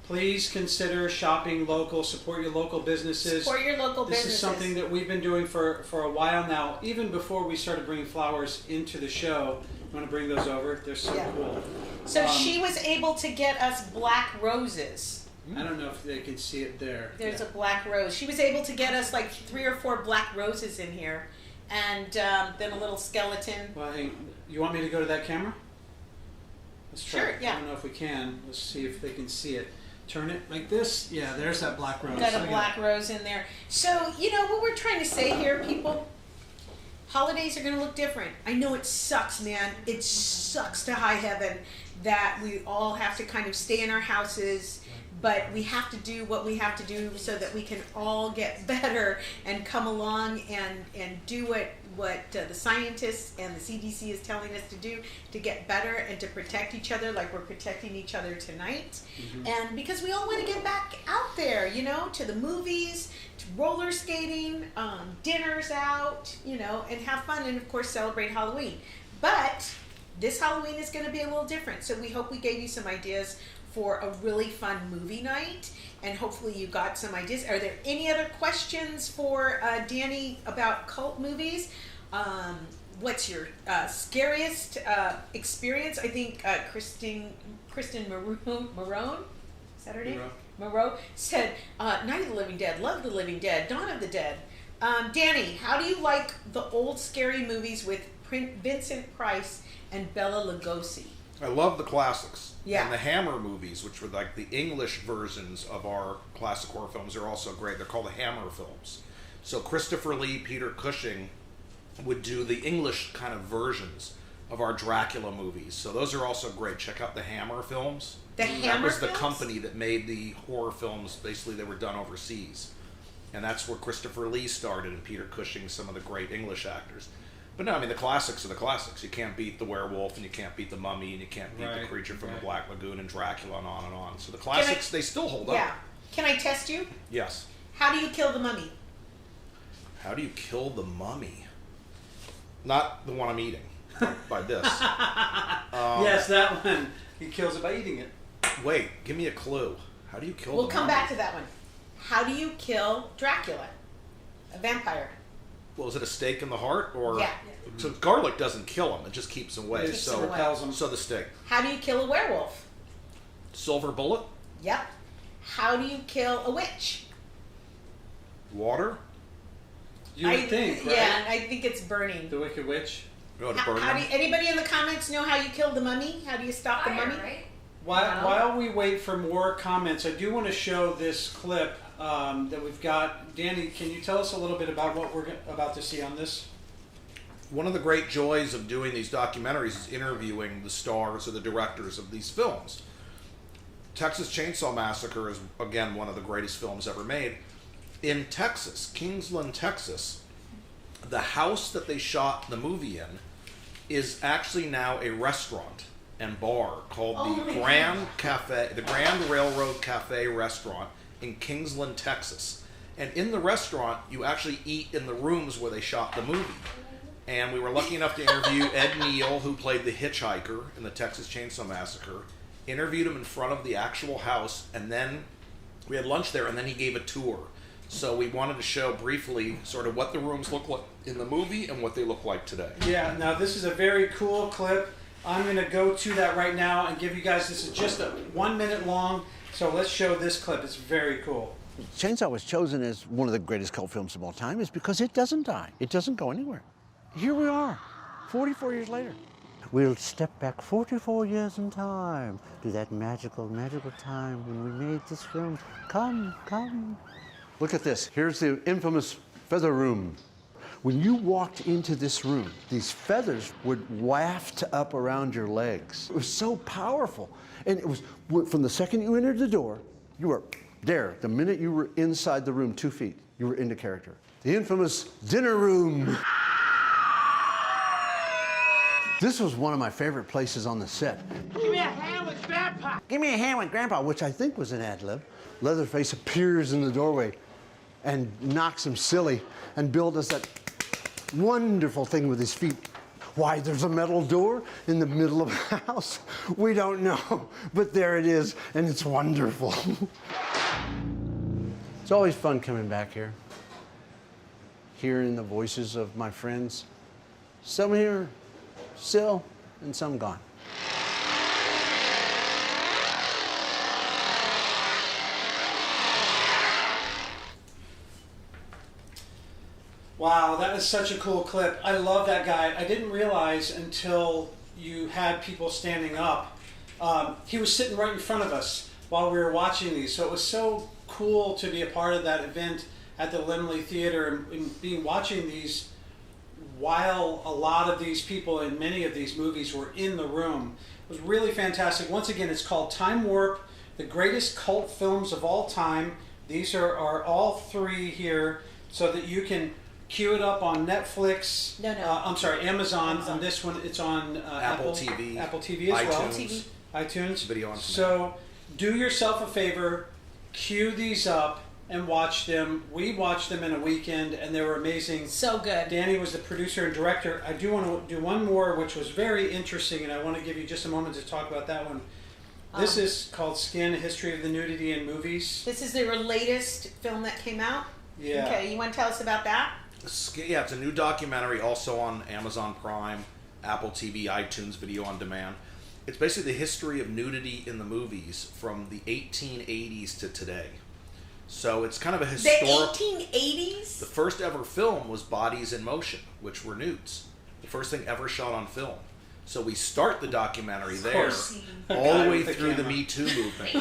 Please consider shopping local, support your local businesses. Support your local businesses. This is something that we've been doing for a while now, even before we started bringing flowers into the show. You want to bring those over? They're so cool. So she was able to get us black roses. I don't know if they can see it there. There's a black rose. She was able to get us like 3 or 4 black roses in here. And then a little skeleton. Well, hey, you want me to go to that camera? Let's try. Sure, yeah. I don't know if we can. Let's see if they can see it. Turn it like this. Yeah, there's that black rose. Got a black rose in there. So, you know, what we're trying to say here, people, holidays are going to look different. I know it sucks, man. It sucks to high heaven that we all have to kind of stay in our houses, but we have to do what we have to do so that we can all get better and come along and do what the scientists and the CDC is telling us to do to get better and to protect each other like we're protecting each other tonight. And because we all want to get back out there, you know, to the movies, to roller skating, dinners out, you know, and have fun and of course celebrate Halloween. But this Halloween is going to be a little different. So we hope we gave you some ideas for a really fun movie night, and hopefully you got some ideas. Are there any other questions for Danny about cult movies? What's your scariest experience? I think Kristen Marone, is that her name? Moreau said, Night of the Living Dead, love the Living Dead, Dawn of the Dead. Danny, how do you like the old scary movies with Vincent Price and Bela Lugosi? I love the classics. Yeah. And the Hammer movies, which were like the English versions of our classic horror films, are also great. They're called the Hammer films. So Christopher Lee, Peter Cushing would do the English kind of versions of our Dracula movies. So those are also great. Check out the Hammer films. The Hammer That was the films? company that made the horror films. Basically, they were done overseas. And that's where Christopher Lee started, and Peter Cushing, some of the great English actors. But no, I mean, the classics are the classics. You can't beat the werewolf, and you can't beat the mummy, and you can't beat the creature from the Black Lagoon and Dracula and on and on. So the classics, they still hold up. Yeah. Can I test you? Yes. How do you kill the mummy? How do you kill the mummy? Not the one I'm eating. By this. Yes, that one. He kills it by eating it. Wait, give me a clue. How do you kill the mummy? We'll come back to that one. How do you kill Dracula? A vampire. Well, is it a stake in the heart? Or Yeah. So garlic doesn't kill him. It just keeps him away. It So, repels him. so the stake. How do you kill a werewolf? Silver bullet? Yep. How do you kill a witch? Water? You would think, right? Yeah, I think it's burning. The Wicked Witch. You want to How burn do them? you, anybody in the comments know how you kill the mummy? How do you stop the Fire, mummy? right? While we wait for more comments, I do want to show this clip that we've got. Danny, can you tell us a little bit about what we're about to see on this? One of the great joys of doing these documentaries is interviewing the stars or the directors of these films. Texas Chainsaw Massacre is, again, one of the greatest films ever made. In Texas, Kingsland, Texas, the house that they shot the movie in is actually now a restaurant and bar called the Grand Cafe, the Grand Railroad Cafe Restaurant in Kingsland, Texas. And in the restaurant, you actually eat in the rooms where they shot the movie. And we were lucky enough to interview Ed Neal, who played the hitchhiker in the Texas Chainsaw Massacre. Interviewed him in front of the actual house, and then we had lunch there, and then he gave a tour. So we wanted to show briefly sort of what the rooms look like in the movie and what they look like today. Yeah, now this is a very cool clip. I'm going to go to that right now and give you guys, this is just 1 minute long, so let's show this clip. It's very cool. Chainsaw was chosen as one of the greatest cult films of all time is because it doesn't die. It doesn't go anywhere. Here we are, 44 years later. We'll step back 44 years in time to that magical, magical time when we made this film. Come, come. Look at this. Here's the infamous feather room. When you walked into this room, these feathers would waft up around your legs. It was so powerful. And it was from the second you entered the door, you were there. The minute you were inside the room, 2 feet, you were into character. The infamous dinner room. This was one of my favorite places on the set. Give me a hand with Grandpa! Give me a hand with Grandpa, which I think was an ad lib. Leatherface appears in the doorway and knocks him silly, and Bill does that wonderful thing with his feet. Why there's a metal door in the middle of the house? We don't know, but there it is, and it's wonderful. It's always fun coming back here, hearing the voices of my friends. Some here still, and some gone. Wow, that is such a cool clip. I love that guy. I didn't realize until you had people standing up. He was sitting right in front of us. while we were watching these. So it was so cool to be a part of that event at the Limley Theater and being watching these while a lot of these people in many of these movies were in the room. It was really fantastic. Once again, it's called Time Warp, the greatest cult films of all time. These are all three here so that you can queue it up on Netflix. I'm sorry, Amazon. On this one, it's on Apple TV. Apple TV as well. iTunes. Video on demand. So do yourself a favor, queue these up and watch them. We watched them in a weekend and they were amazing. So good. Danny was the producer and director. I do want to do one more which was very interesting, and I want to give you just a moment to talk about that one. This is called Skin, A History of the Nudity in Movies. This is their latest film that came out? Yeah. Okay, you want to tell us about that? Yeah, it's a new documentary also on Amazon Prime, Apple TV, iTunes, Video on Demand. It's basically the history of nudity in the movies from the 1880s to today. So it's kind of a historic... The 1880s? The first ever film was Bodies in Motion, which were nudes. The first thing ever shot on film. So we start the documentary there, all the way through the Me Too movement.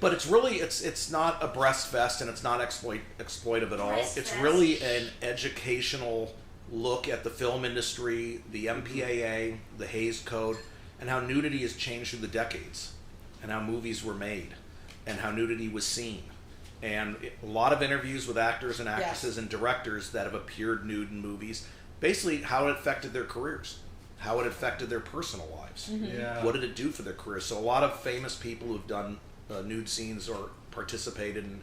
But it's really, it's not a breast fest and it's not exploitive at all. It's really an educational look at the film industry, the MPAA, the Hays Code, and how nudity has changed through the decades, and how movies were made, and how nudity was seen. And a lot of interviews with actors and actresses and directors that have appeared nude in movies, basically how it affected their careers, how it affected their personal lives. What did it do for their careers? So a lot of famous people who've done nude scenes or participated and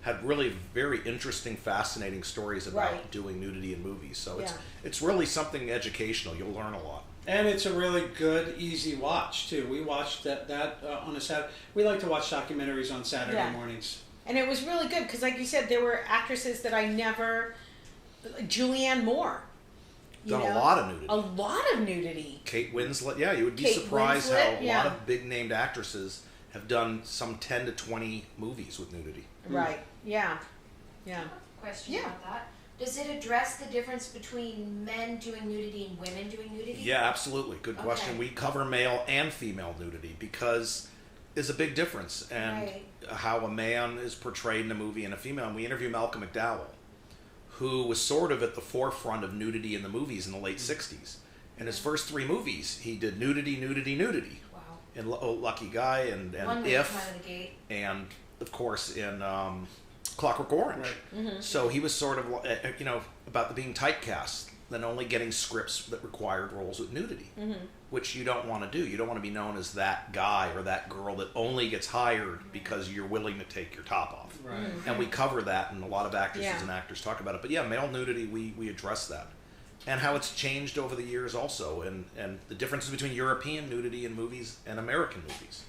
had really very interesting, fascinating stories about doing nudity in movies. So it's really something educational. You'll learn a lot. And it's a really good, easy watch, too. We watched that on a Saturday. We like to watch documentaries on Saturday mornings. And it was really good because, like you said, there were actresses that I never... Julianne Moore. Done a lot of nudity. A lot of nudity. Kate Winslet. Yeah, you would be surprised how a lot of big-named actresses have done some 10 to 20 movies with nudity. Right. Yeah. Question about that. Does it address the difference between men doing nudity and women doing nudity? Yeah, absolutely. Good question. We cover male and female nudity because there's a big difference and how a man is portrayed in a movie and a female. And we interview Malcolm McDowell, who was sort of at the forefront of nudity in the movies in the late 60s. In his first 3 movies, he did nudity. Wow. In Lucky Guy and If, and of course in Clockwork Orange. So he was sort of, about being typecast, then only getting scripts that required roles with nudity, which you don't want to do. You don't want to be known as that guy or that girl that only gets hired because you're willing to take your top off. And we cover that, and a lot of actresses and actors talk about it. But yeah, male nudity, we address that. And how it's changed over the years also, and the differences between European nudity in movies and American movies.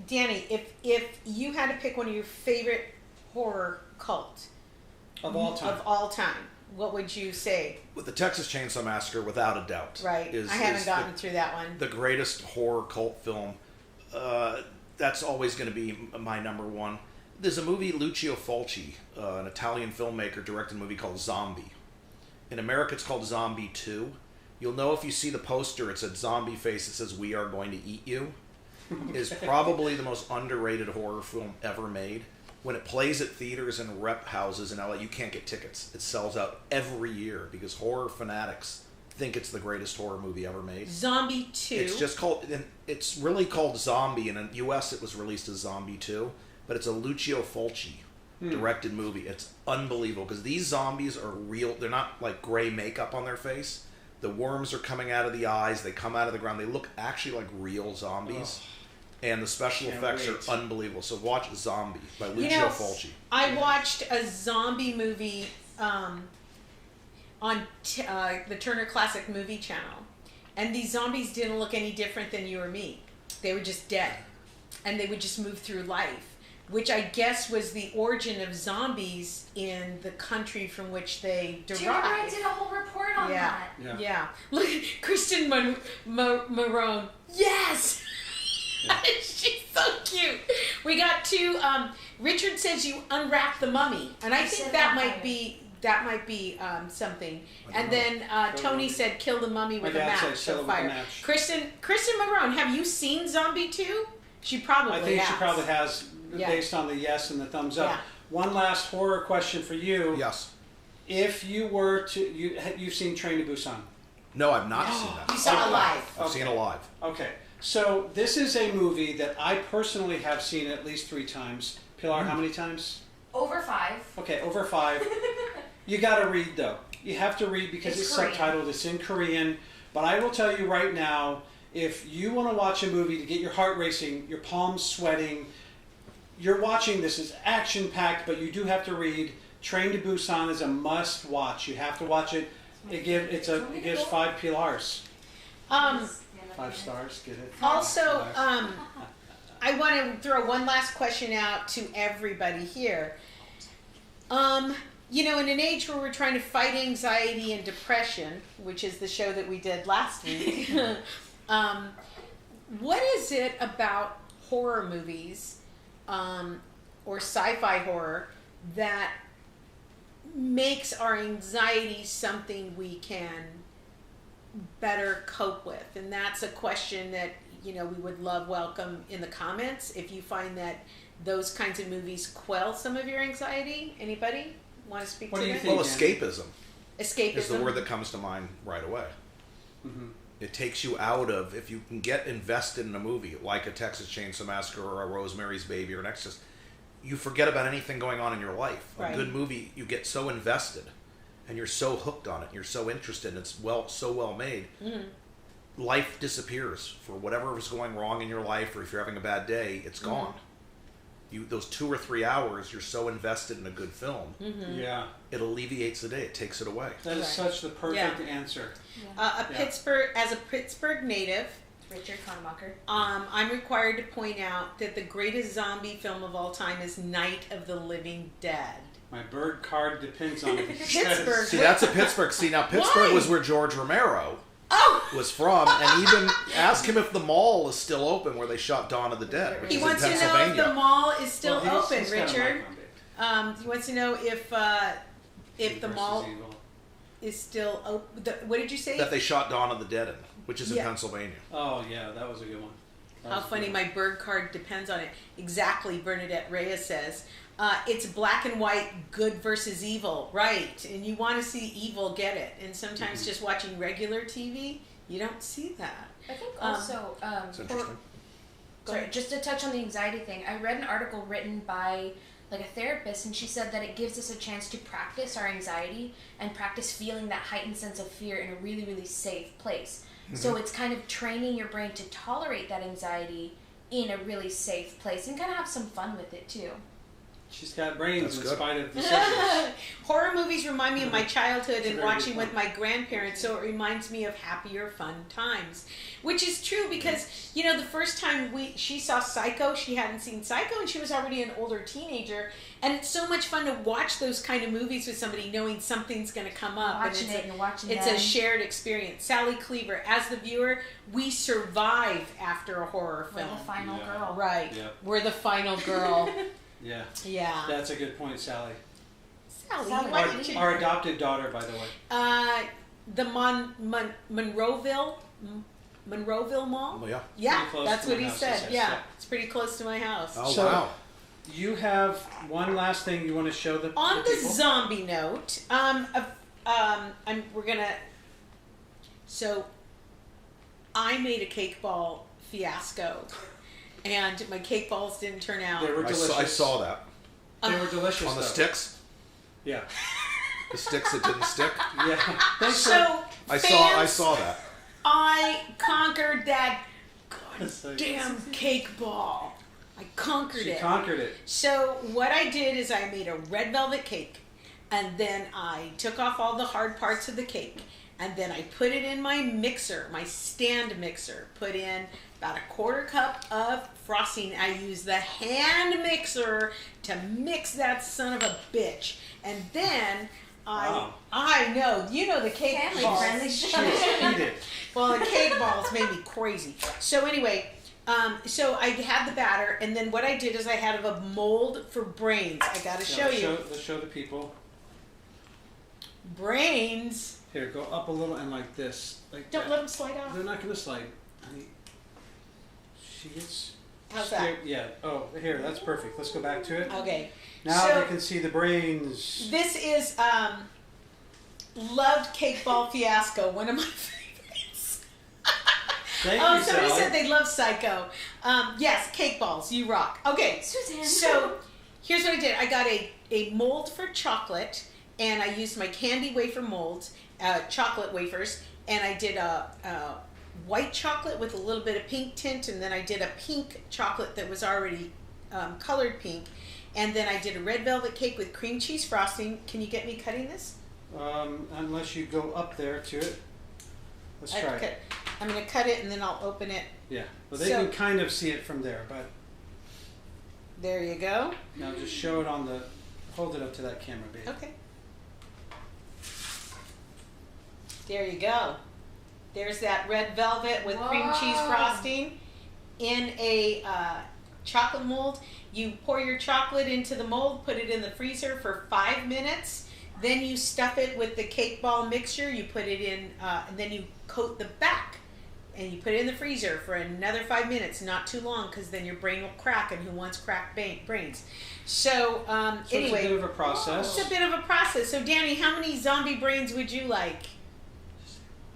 Danny, if you had to pick one of your favorite horror cult of all time, what would you say? With the Texas Chainsaw Massacre, without a doubt. Right. I haven't gotten through that one. The greatest horror cult film. That's always going to be my number one. There's a movie, Lucio Fulci, an Italian filmmaker, directed a movie called Zombie. In America, it's called Zombie 2. You'll know if you see the poster, it's a zombie face that says, "We are going to eat you." Is probably the most underrated horror film ever made. When it plays at theaters and rep houses in LA, you can't get tickets. It sells out every year because horror fanatics think it's the greatest horror movie ever made. Zombie 2. It's just called, it's really called Zombie. In the US, it was released as Zombie 2, but it's a Lucio Fulci directed movie. It's unbelievable because these zombies are real. They're not like gray makeup on their face. The worms are coming out of the eyes. They come out of the ground. They look actually like real zombies. And the special effects are unbelievable. So watch Zombie by Lucio Fulci. I watched a zombie movie on the Turner Classic Movie Channel. And these zombies didn't look any different than you or me. They were just dead. And they would just move through life. Which I guess was the origin of zombies in the country from which they derived. Do you remember I did a whole report on that? Yeah. Look at Kristen Marone. Yes! She's so cute. We got 2. Richard says you unwrap the mummy, and I think that might be that might be something. And then Tony said, "Kill the mummy with a match." So fire. Kristen Marone, have you seen Zombie 2? She probably has. I think she probably has, based on the yes and the thumbs up. Yeah. One last horror question for you. Yes. If you were to, you've seen Train to Busan? No, I've not seen that. You saw it live. I've seen it live. Okay. So this is a movie that I personally have seen at least 3 times. Pilar, how many times? Over 5. Okay, over 5. You got to read though. You have to read because it's Korean. subtitled. It's in Korean. But I will tell you right now, if you want to watch a movie to get your heart racing, your palms sweating, you're watching this is action packed, but you do have to read. Train to Busan is a must watch. You have to watch it. It gives 5 Pilars. 5 stars. Get it? Also, I want to throw one last question out to everybody here. You know, in an age where we're trying to fight anxiety and depression, which is the show that we did last week, what is it about horror movies or sci-fi horror that makes our anxiety something we can better cope with? And that's a question that, you know, we would welcome in the comments. If you find that those kinds of movies quell some of your anxiety, anybody want to speak to that? Well, escapism. Escapism is the word that comes to mind right away. Mm-hmm. It takes you out of, if you can get invested in a movie like a Texas Chainsaw Massacre or a Rosemary's Baby or an Exorcist, you forget about anything going on in your life. Right. A good movie, you get so invested and you're so hooked on it, you're so interested, and it's so well made. Mm-hmm. Life disappears for whatever is going wrong in your life, or if you're having a bad day, it's gone. Those 2 or 3 hours, you're so invested in a good film. Mm-hmm. Yeah. It alleviates the day. It takes it away. That is such the perfect answer. As a Pittsburgh native, Richard Conemacher. I'm required to point out that the greatest zombie film of all time is Night of the Living Dead. My bird card depends on it. Pittsburgh. See, that's a Pittsburgh. See, now Pittsburgh was where George Romero was from, and even ask him if the mall is still open where they shot Dawn of the Dead, which He is wants in to know Pennsylvania. if the mall is still open, he's Richard. He wants to know if the mall is still open. What did you say? That they shot Dawn of the Dead in, which is in Pennsylvania. Oh, yeah, that was a good one. How funny, my bird card depends on it. Exactly, Bernadette Reyes says. It's black and white, good versus evil, right? And you want to see evil get it. And sometimes just watching regular TV, you don't see that. I think also, It's interesting. sorry, just to touch on the anxiety thing, I read an article written by like a therapist, and she said that it gives us a chance to practice our anxiety and practice feeling that heightened sense of fear in a really, really safe place. Mm-hmm. So it's kind of training your brain to tolerate that anxiety in a really safe place and kind of have some fun with it too. She's got brains in spite of the Horror movies remind me of my childhood and watching with my grandparents, so it reminds me of happier, fun times. Which is true because, you know, the first time she saw Psycho, she hadn't seen Psycho, and she was already an older teenager. And it's so much fun to watch those kind of movies with somebody, knowing something's going to come up. Watching It's a shared experience. Sally Cleaver, as the viewer, we survive after a horror film. We're the final girl. Right. Yeah. We're the final girl. Yeah. That's a good point, Sally. Sally, why didn't you... Our adopted daughter, by the way. The Monroeville Mall? Oh, yeah. Yeah, close that's to what my he house, said. he says, Yeah, it's pretty close to my house. Oh, So, wow. You have one last thing you want to show the On the people? zombie note, we're gonna. So, I made a cake ball fiasco, and my cake balls didn't turn out. They were delicious. I saw that. They were delicious. On the though. sticks? Yeah. The sticks that didn't stick? Yeah. Thanks So, I saw that. I conquered that for... damn cake ball. I conquered She it. conquered it. So what I did is I made a red velvet cake, and then I took off all the hard parts of the cake, and then I put it in my mixer, my stand mixer. Put in about a 1/4 cup of frosting. I used the hand mixer to mix that son of a bitch, and then I know, you know the cake balls. Well, the cake balls made me crazy. So anyway. So I had the batter, and then what I did is I had a mold for brains. I gotta show you. Let's show the people. Brains. Here, go up a little and like this. Like Don't that. let them slide off. They're not going to slide. Honey. She gets... How's that? Yeah. Oh, here, that's perfect. Let's go back to it. Okay. Now So, you can see the brains. This is loved Cake Ball Fiasco, one of my favorites. Thank Oh, you, somebody Sally. said they love Psycho. Yes, cake balls, you rock. Okay, Suzanne. so here's what I did. I got a mold for chocolate, and I used my candy wafer molds, chocolate wafers, and I did a white chocolate with a little bit of pink tint, and then I did a pink chocolate that was already colored pink, and then I did a red velvet cake with cream cheese frosting. Can you get me cutting this? Unless you go up there to it. Let's try it. I'm going to cut it and then I'll open it. Yeah. Well, they can kind of see it from there, but there you go. now just show it on the. Hold it up to that camera, babe. Okay. There you go. There's that red velvet with cream cheese frosting in a chocolate mold. You pour your chocolate into the mold, put it in the freezer for 5 minutes. Then you stuff it with the cake ball mixture. You put it in, and then you coat the back. And you put it in the freezer for another 5 minutes, not too long, because then your brain will crack, and who wants cracked brains? So, anyway. It's a bit of a process. It's a bit of a process. So, Danny, how many zombie brains would you like?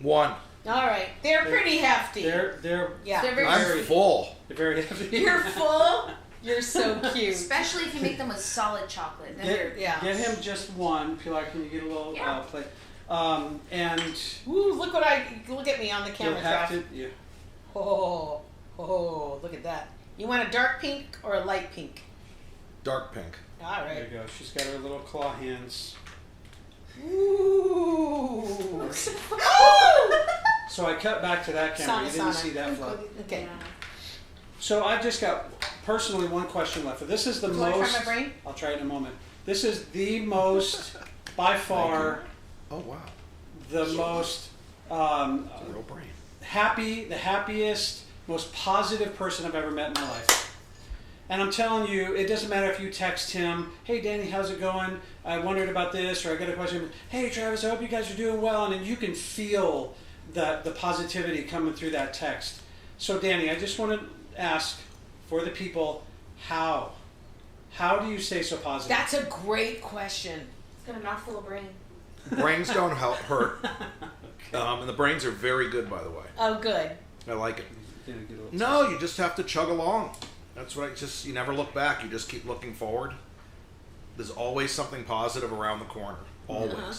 1. All right. They're pretty hefty. They're yeah. They're very I'm full. They're very heavy. You're full. You're so cute. Especially if you make them with solid chocolate. Then they're Get him just one. Pilar, can you get a little plate? And Ooh, look at me on the camera. you'll have to. Yeah. Oh, look at that. You want a dark pink or a light pink? Dark pink. All There right. you go. She's got her little claw hands. Ooh. So I cut back to that camera. You didn't Sana. see that flow. Okay. Yeah. So I've just got personally one question left. This is the Do you want to most. try my brain? I'll try it in a moment. This is the most, by far, Oh wow. the most It's a real brain. the happiest, most positive person I've ever met in my life. And I'm telling you, it doesn't matter if you text him, hey Danny, how's it going? I wondered about this, or I got a question. Hey Travis, I hope you guys are doing well. And then you can feel the positivity coming through that text. So Danny, I just want to ask for the people, how do you stay so positive? That's a great question. It's got a mouthful of brain. Brains don't hurt. And the brains are very good, by the way. Oh, good. I like it. Danny, get a little No, you just have to chug along. That's what you never look back. You just keep looking forward. There's always something positive around the corner. Always. Uh-huh.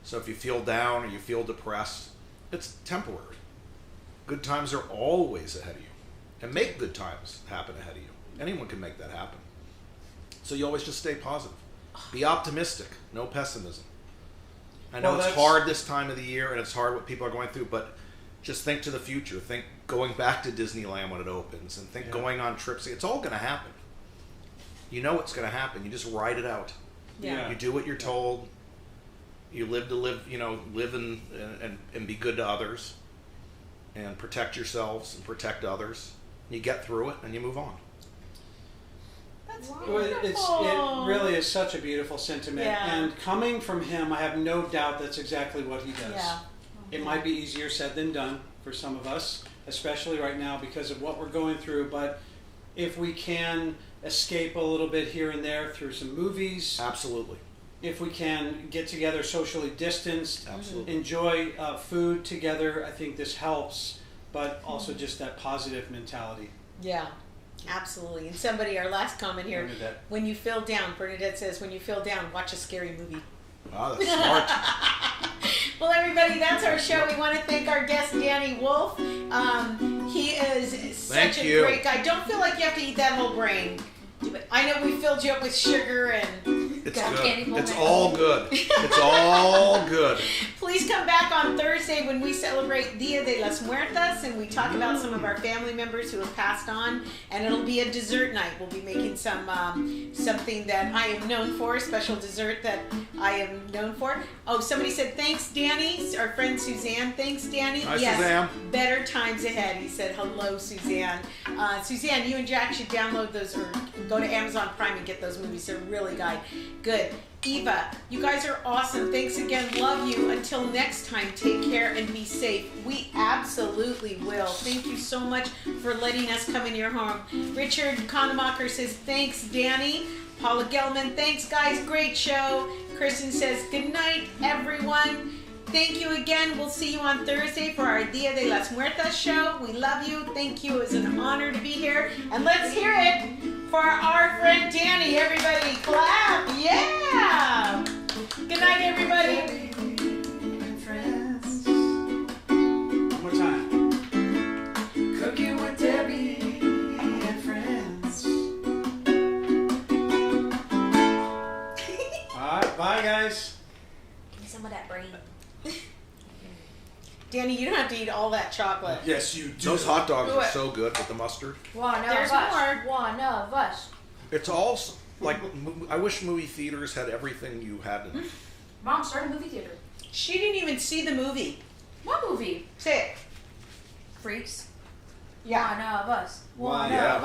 So if you feel down or you feel depressed, it's temporary. Good times are always ahead of you. And make good times happen ahead of you. Anyone can make that happen. So you always just stay positive. Be optimistic. No pessimism. I know Well, it's that's- hard this time of the year and it's hard what people are going through, but just think to the future. Think going back to Disneyland when it opens, and think going on trips. It's all going to happen. You know it's going to happen. You just ride it out. Yeah. You do what you're told. You live to live, live and be good to others, and protect yourselves and protect others. You get through it and you move on. That's Well, it beautiful. really is such a beautiful sentiment. Yeah. And coming from him, I have no doubt that's exactly what he does. Yeah. It might be easier said than done for some of us, especially right now because of what we're going through. But if we can escape a little bit here and there through some movies, Absolutely. if we can get together socially distanced, Absolutely. enjoy food together, I think this helps. But also just that positive mentality. Yeah, absolutely. And somebody, our last comment here, Bernadette. when you feel down, Bernadette says, when you feel down, watch a scary movie. Wow, that's smart. Well, everybody, that's our show. We want to thank our guest, Danny Wolf. He is such Thank a you. great guy. Don't feel like you have to eat that whole brain. I know we filled you up with sugar and It's Got good. candy It's moment. all good. It's all good. please come back on Thursday when we celebrate Dia de las Muertas and we talk about some of our family members who have passed on. And it'll be a dessert night. We'll be making something that I am known for, a special dessert that I am known for. Oh, somebody said, thanks, Danny. Our friend Suzanne, thanks, Danny. Hi, yes, Suzanne. better times ahead. He said, hello, Suzanne. Suzanne, you and Jack should download those or go to Amazon Prime and get those movies. They're really good. Eva, you guys are awesome. Thanks again. Love you. Until next time, take care and be safe. We absolutely will. Thank you so much for letting us come in your home. Richard Konemacher says, thanks, Danny. Paula Gelman, thanks, guys. Great show. Kristen says, good night, everyone. Thank you again. We'll see you on Thursday for our Dia de las Muertas show. We love you. Thank you. It was an honor to be here. And let's hear it for our friend Danny. Everybody clap. Yeah. Good night, everybody. One more time. Cooking with Debbie and friends. All right, bye, guys. Give me some of that brain. Danny, you don't have to eat all that chocolate. Yes, you do. Those hot dogs are so good with the mustard. One There's of us. more. One of us. It's all like, I wish movie theaters had everything you had. Mom, start a movie theater. She didn't even see the movie. What movie? Say it. Freaks. Yeah. One of us. One Yeah. of